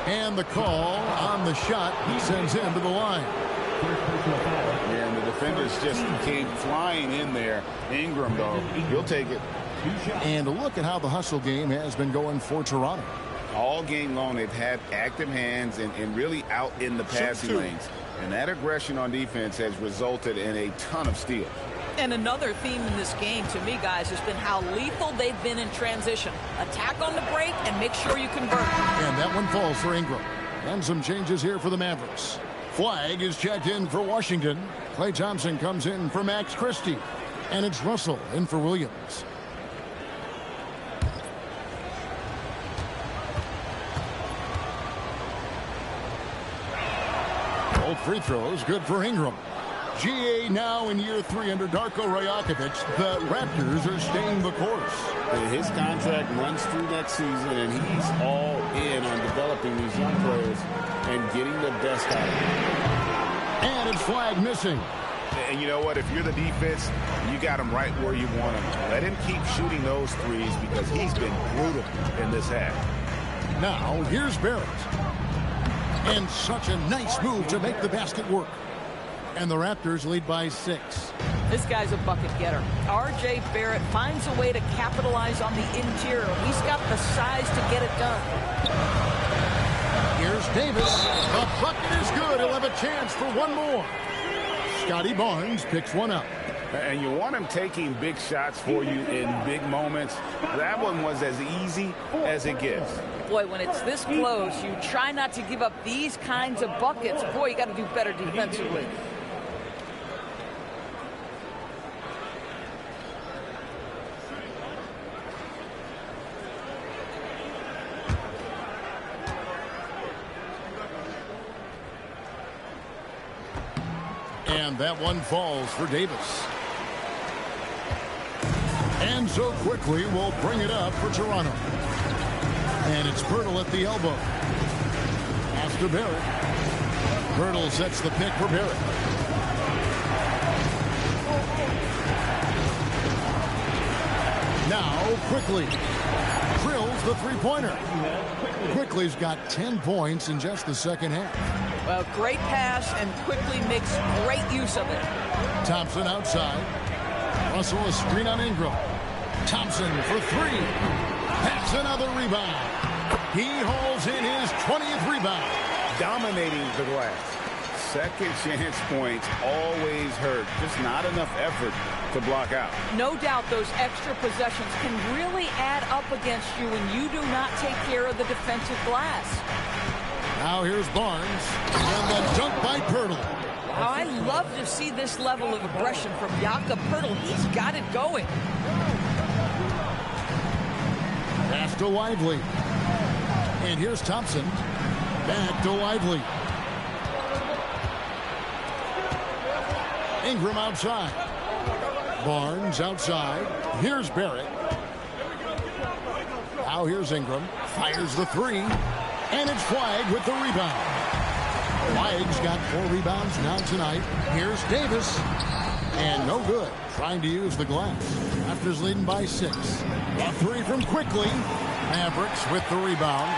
And the call on the shot sends him to the line. And the defenders just came flying in there. Ingram, though, he'll take it. And look at how the hustle game has been going for Toronto. All game long, they've had active hands and really out in the passing lanes. And that aggression on defense has resulted in a ton of steals. And another theme in this game, to me, guys, has been how lethal they've been in transition. Attack on the break and make sure you convert. And that one falls for Ingram. And some changes here for the Mavericks. Flag is checked in for Washington. Klay Thompson comes in for Max Christie. And it's Russell in for Williams. Both free throws good for Ingram. GA now in year 3 under Darko Rajakovic. The Raptors are staying the course. His contract runs through next season, and he's all in on developing these young players and getting the best out of them. And it's flag missing. And you know what? If you're the defense, you got him right where you want him. Let him keep shooting those threes because he's been brutal in this half. Now, here's Barrett. And such a nice move to make the basket work. And the Raptors lead by 6. This guy's a bucket getter. R.J. Barrett finds a way to capitalize on the interior. He's got the size to get it done. Here's Davis. The bucket is good. He'll have a chance for one more. Scotty Barnes picks one up. And you want him taking big shots for you in big moments. That one was as easy as it gets. Boy, when it's this close, you try not to give up these kinds of buckets. Boy, you got to do better defensively. And that one falls for Davis. And so quickly we'll bring it up for Toronto. And it's Pirtle at the elbow. Pass to Barrett. Pirtle sets the pick for Barrett. Now quickly drills the three-pointer. Quickly's got 10 points in just the second half. Well, great pass and quickly makes great use of it. Thompson outside. Russell a screen on Ingram. Thompson for 3. That's another rebound. He hauls in his 20th rebound. Dominating the glass. second chance points always hurt. Just not enough effort to block out. No doubt those extra possessions can really add up against you when you do not take care of the defensive glass. Now here's Barnes, and the dunk by Pirtle. Wow, I love to see this level of aggression from Jakob Pirtle. He's got it going. Pass to Lively. And here's Thompson. Back to Lively. Ingram outside. Barnes outside. Here's Barrett. Now here's Ingram. Fires the three. And it's Flagg with the rebound. Flagg's got 4 rebounds now tonight. Here's Davis. And no good. Trying to use the glass. Raptors leading by 6. A three from Quickly. Mavericks with the rebound.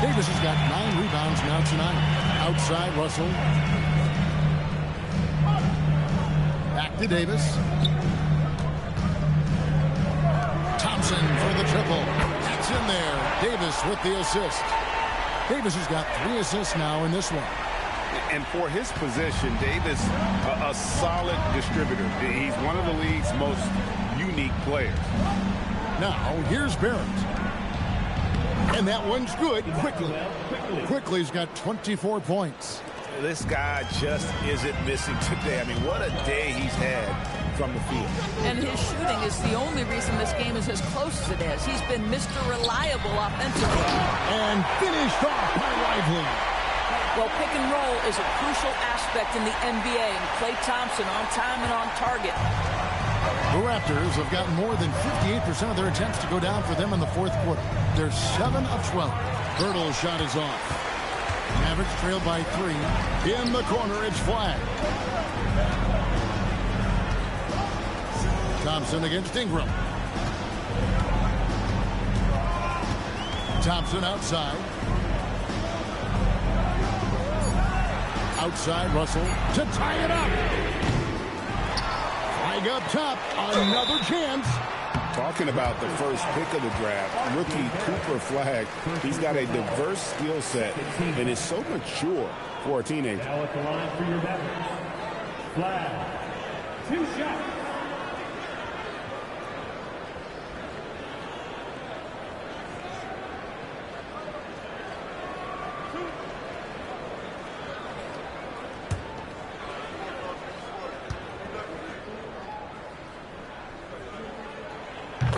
Davis has got 9 rebounds now tonight. Outside Russell. Back to Davis. Thompson for the triple. That's in there. Davis with the assist. Davis has got 3 assists now in this one. And for his position, Davis, a solid distributor. He's one of the league's most unique players. Now, here's Barrett. And that one's good. Quickly's got 24 points. This guy just isn't missing today. I mean, what a day he's had from the field. And his shooting is the only reason this game is as close as it is. He's been Mr. Reliable offensively. And finished off by Lively. Well, pick and roll is a crucial aspect in the NBA, and Klay Thompson on time and on target. The Raptors have gotten more than 58% of their attempts to go down for them in the fourth quarter. They're 7 of 12. Pirtle's shot is off. Mavericks trail by 3. In the corner, it's Flagg. Thompson against Ingram. Thompson outside. Outside Russell to tie it up. Flagg up top. Another chance. Talking about the first pick of the draft, rookie Cooper Flagg. He's got a diverse skill set and is so mature for a teenager. Now at the line for your Mavericks. Flagg. 2 shots.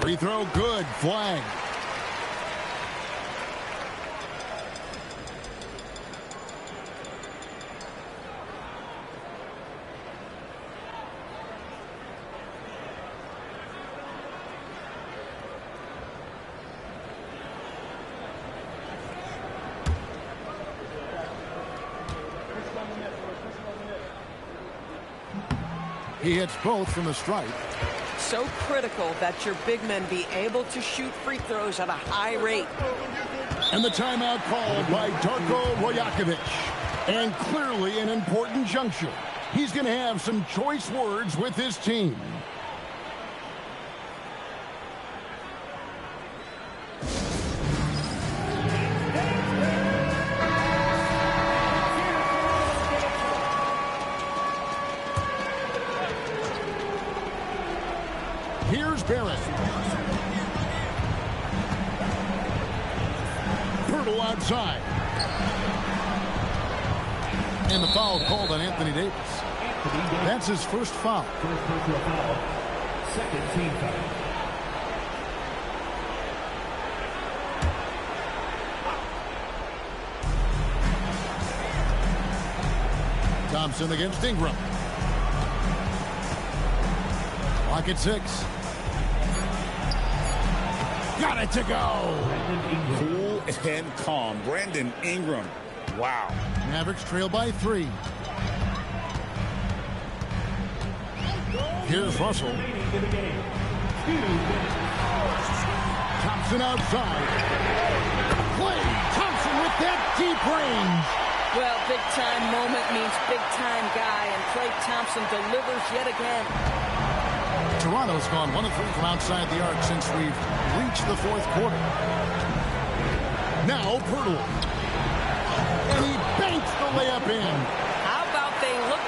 Free throw good. Flagg. He hits both from the stripe. So critical that your big men be able to shoot free throws at a high rate. And the timeout called by Darko Rajakovic. And clearly an important juncture. He's going to have some choice words with his team. Here's Barrett. Pirtle outside. And the foul called on Anthony Davis. That's his first foul. First personal foul. Second team foul. Thompson against Ingram. Clock at 6. Got it to go. Cool and calm. Brandon Ingram. Wow. Mavericks trail by 3. Here's Russell. Thompson outside. Klay Thompson with that deep range. Well, big-time moment means big-time guy, and Klay Thompson delivers yet again. Toronto's gone 1 of 3 from outside the arc since we've reached the fourth quarter. Now Pirtle. And he banks the layup in.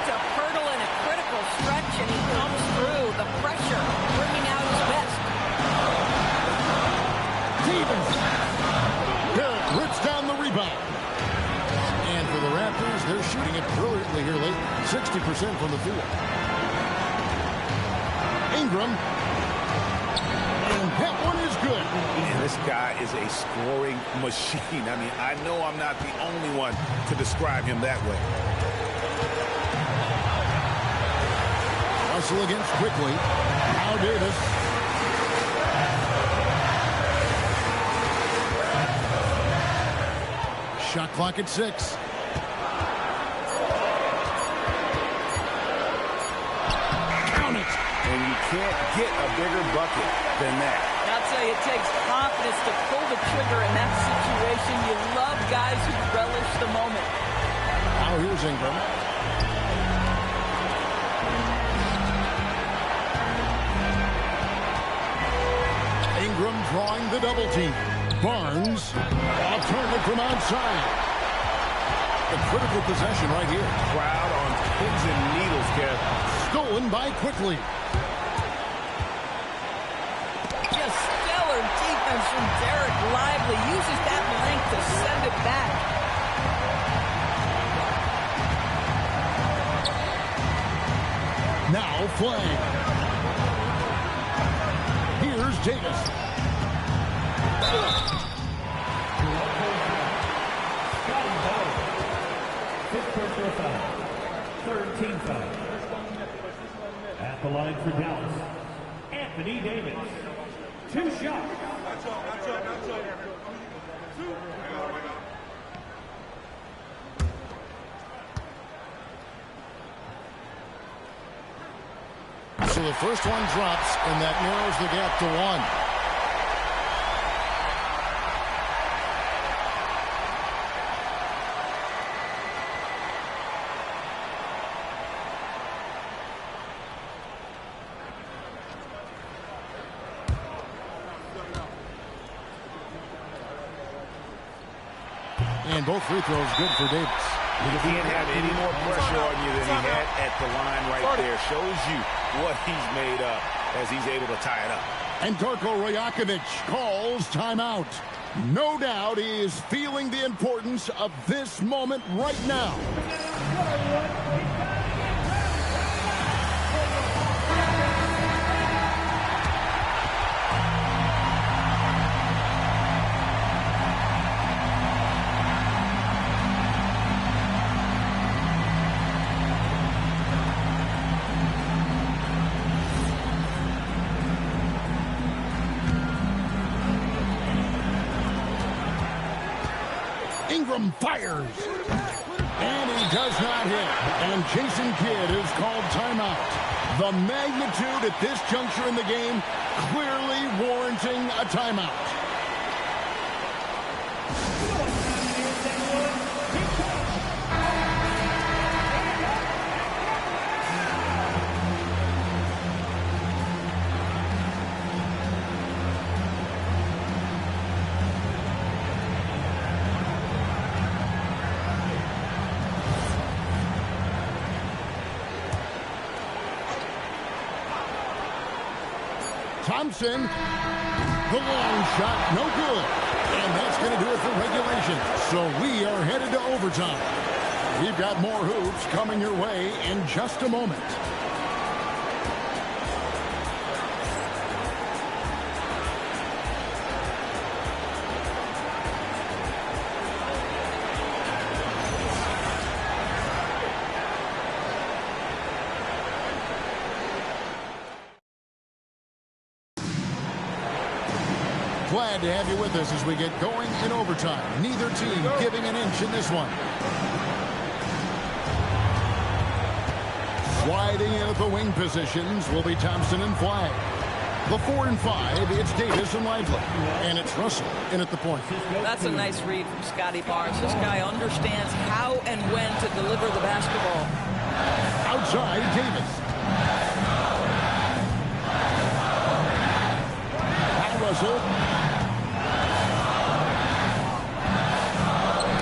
to Pirtle in a critical stretch, and he comes through. The pressure bringing out his best. Davis. Barrett rips down the rebound. And for the Raptors, they're shooting it brilliantly here late. 60% from the field. Ingram. And that one is good. And this guy is a scoring machine. I mean, I know I'm not the only one to describe him that way. Russell against quickly. Now Davis. Shot clock at 6. Count it. And you can't get a bigger bucket than that. I'll tell you, it takes confidence to pull the trigger in that situation. You love guys who relish the moment. Now here's Ingram. Ingram drawing the double team. Barnes, a turn from outside. A critical possession right here. Crowd on pins and needles, Kev. Stolen by Quickly. Just stellar defense from Derek Lively. Uses that length to send it back. Now flag. Here's Davis. Fifth personal foul. Third team foul. At the line for Dallas, Anthony Davis. 2 shots. So the first one drops, and that narrows the gap to 1. And both free throws good for Davis. He can't have any more pressure on you than he had at the line right there. Shows you what he's made up as he's able to tie it up. And Darko Rajakovic calls timeout. No doubt he is feeling the importance of this moment right now. Ingram fires. And he does not hit. And Jason Kidd is called timeout. The magnitude at this juncture in the game clearly warranting a timeout. Thompson, the long shot, no good. And that's going to do it for regulation. So we are headed to overtime. We've got more hoops coming your way in just a moment. Glad to have you with us as we get going in overtime. Neither team giving an inch in this one. Sliding in at the wing positions will be Thompson and Flag. The 4 and 5, it's Davis and Lively. And it's Russell in at the point. That's a nice read from Scotty Barnes. This guy understands how and when to deliver the basketball. Outside, Davis. Now Russell.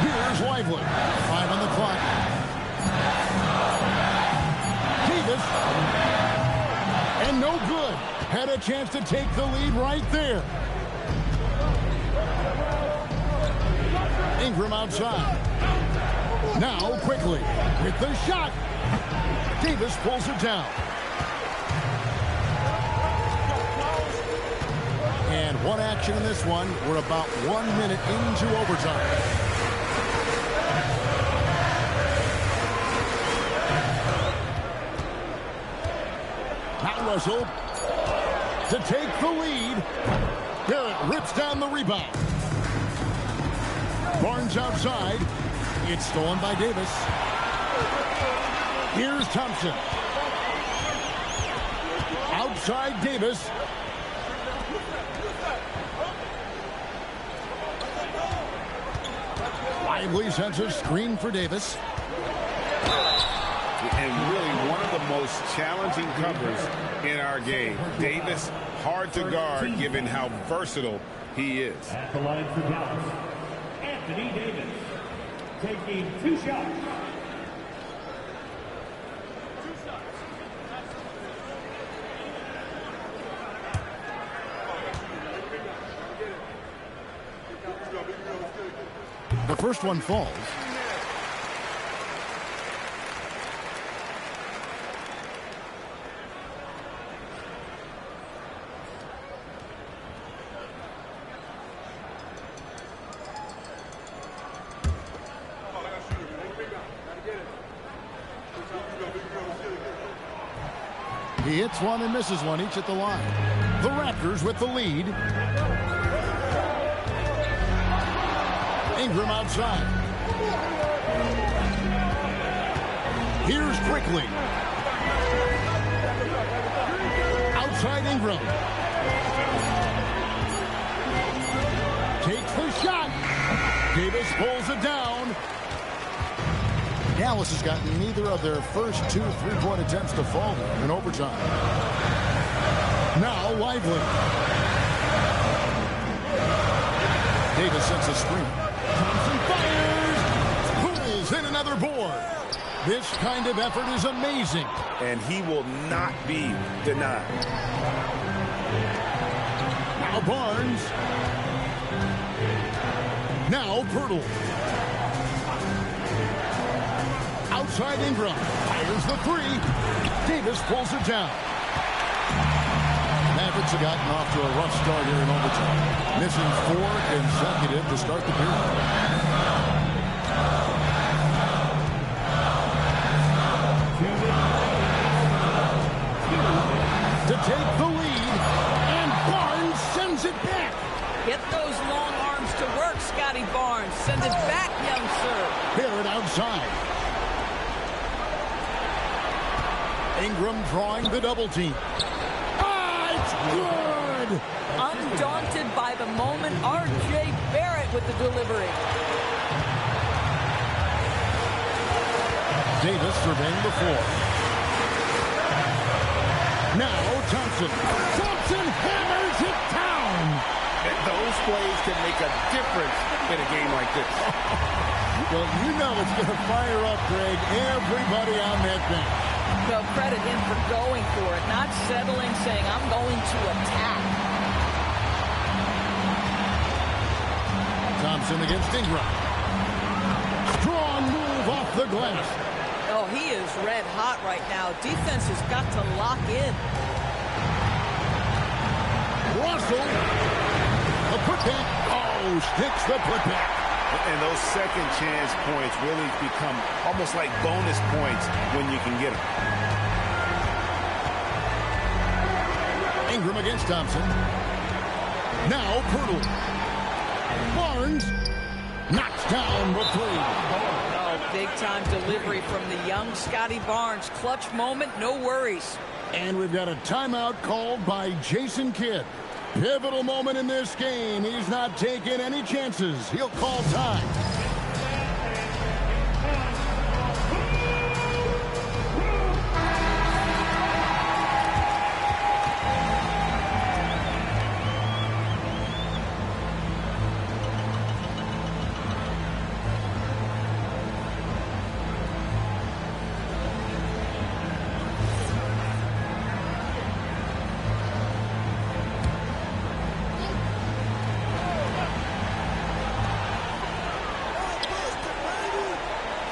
Here's Lively. 5 on the clock. chance to take the lead right there. Ingram outside. Now quickly with the shot. Davis pulls it down. And one action in this one. We're about 1 minute into overtime. Now Russell to take the lead. Barrett rips down the rebound. Barnes outside. It's stolen by Davis. Here's Thompson. Outside Davis. Lively sends a screen for Davis. And really one of the most challenging covers in our game. Davis, hard to guard given how versatile he is. At the line for Dallas, Anthony Davis, taking 2 shots. The first one falls. He hits one and misses one, each at the line. The Raptors with the lead. Ingram outside. Here's quickly. Outside Ingram. Takes the shot. Davis pulls it down. Dallas has gotten neither of their first 2 3-point attempts to fall in overtime. Now Lively. Davis sends a screen. Thompson fires. Pulls in another board. This kind of effort is amazing. And he will not be denied. Now Barnes. Now Pirtle. Outside Ingram. Fires the 3. Davis pulls it down. Mavericks have gotten off to a rough start here in overtime. Missing 4 consecutive to start the period. To take the lead. And Barnes sends it back. Get those long arms to work, Scotty Barnes. Send it back, young sir. Barrett outside. Ingram drawing the double team. It's good! Undaunted by the moment, R.J. Barrett with the delivery. Davis surveying the floor. Now Thompson. Thompson hammers it down! And those plays can make a difference in a game like this. Well, you know it's going to fire up, Greg, everybody on that bench. Well, credit him for going for it, not settling, saying, I'm going to attack. Thompson against Ingram. Strong move off the glass. Oh, he is red hot right now. Defense has got to lock in. Russell. The putback. Oh, sticks the putback. And those second chance points really become almost like bonus points when you can get them. Ingram against Thompson. Now Pirtle. Barnes knocks down the 3. Oh, big-time delivery from the young Scotty Barnes. Clutch moment, no worries. And we've got a timeout called by Jason Kidd. Pivotal moment in this game. He's not taking any chances. He'll call time.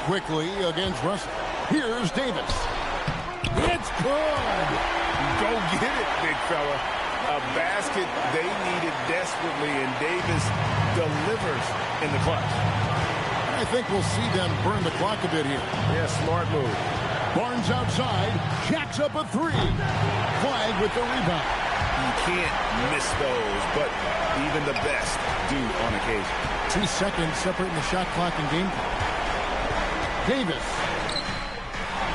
quickly against Russell. Here's Davis. It's good. Go get it, big fella. A basket they needed desperately, and Davis delivers in the clutch. I think we'll see them burn the clock a bit here. Yeah, smart move. Barnes outside, jacks up a three. Flag with the rebound. You can't miss those, but even the best do on occasion. 2 seconds separating the shot clock and game clock. Davis.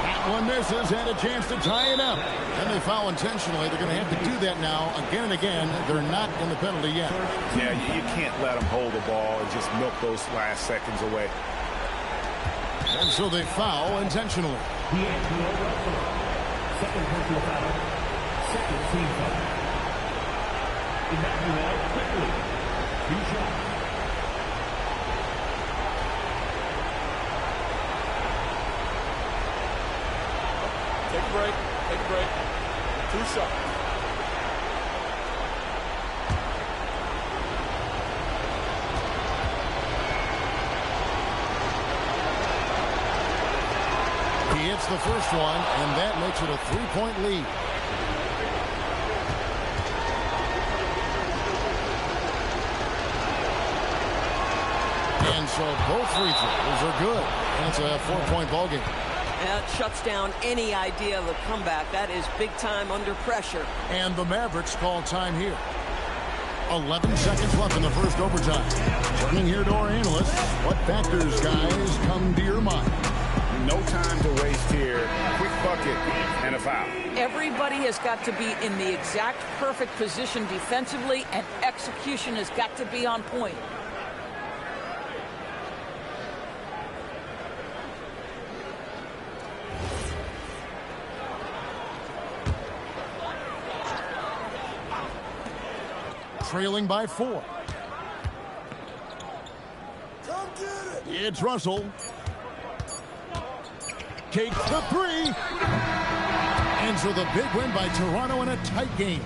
That one misses, and a chance to tie it up. And they foul intentionally. They're going to have to do that now again and again. They're not in the penalty yet. Yeah, you can't let them hold the ball and just milk those last seconds away. And so they foul intentionally. Second personal foul. Second team foul. Emmanuel quickly. 2 shots. Take a break. Take a break. 2 shots. He hits the first one, and that makes it a 3-point lead. And so both free throws are good. That's a 4-point ball game. That shuts down any idea of a comeback. That is big time under pressure. And the Mavericks call time here. 11 seconds left in the first overtime. Turning here to our analysts. What factors, guys, come to your mind? No time to waste here. Quick bucket and a foul. Everybody has got to be in the exact perfect position defensively, and execution has got to be on point. Trailing by 4. Come get it. It's Russell. Takes the 3. And so the big win by Toronto in a tight game.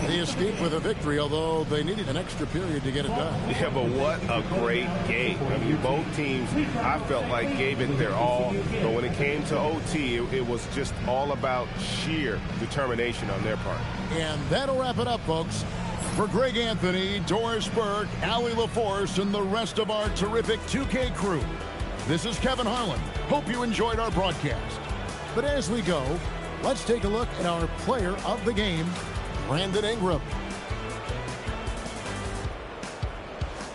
They escaped with a victory, although they needed an extra period to get it done. Yeah, but what a great game. I mean, both teams, I felt like, gave it their all. But when it came to OT, it was just all about sheer determination on their part. And that'll wrap it up, folks. For Greg Anthony, Doris Burke, Allie LaForce, and the rest of our terrific 2K crew, this is Kevin Harlan. Hope you enjoyed our broadcast. But as we go, let's take a look at our player of the game, Brandon Ingram.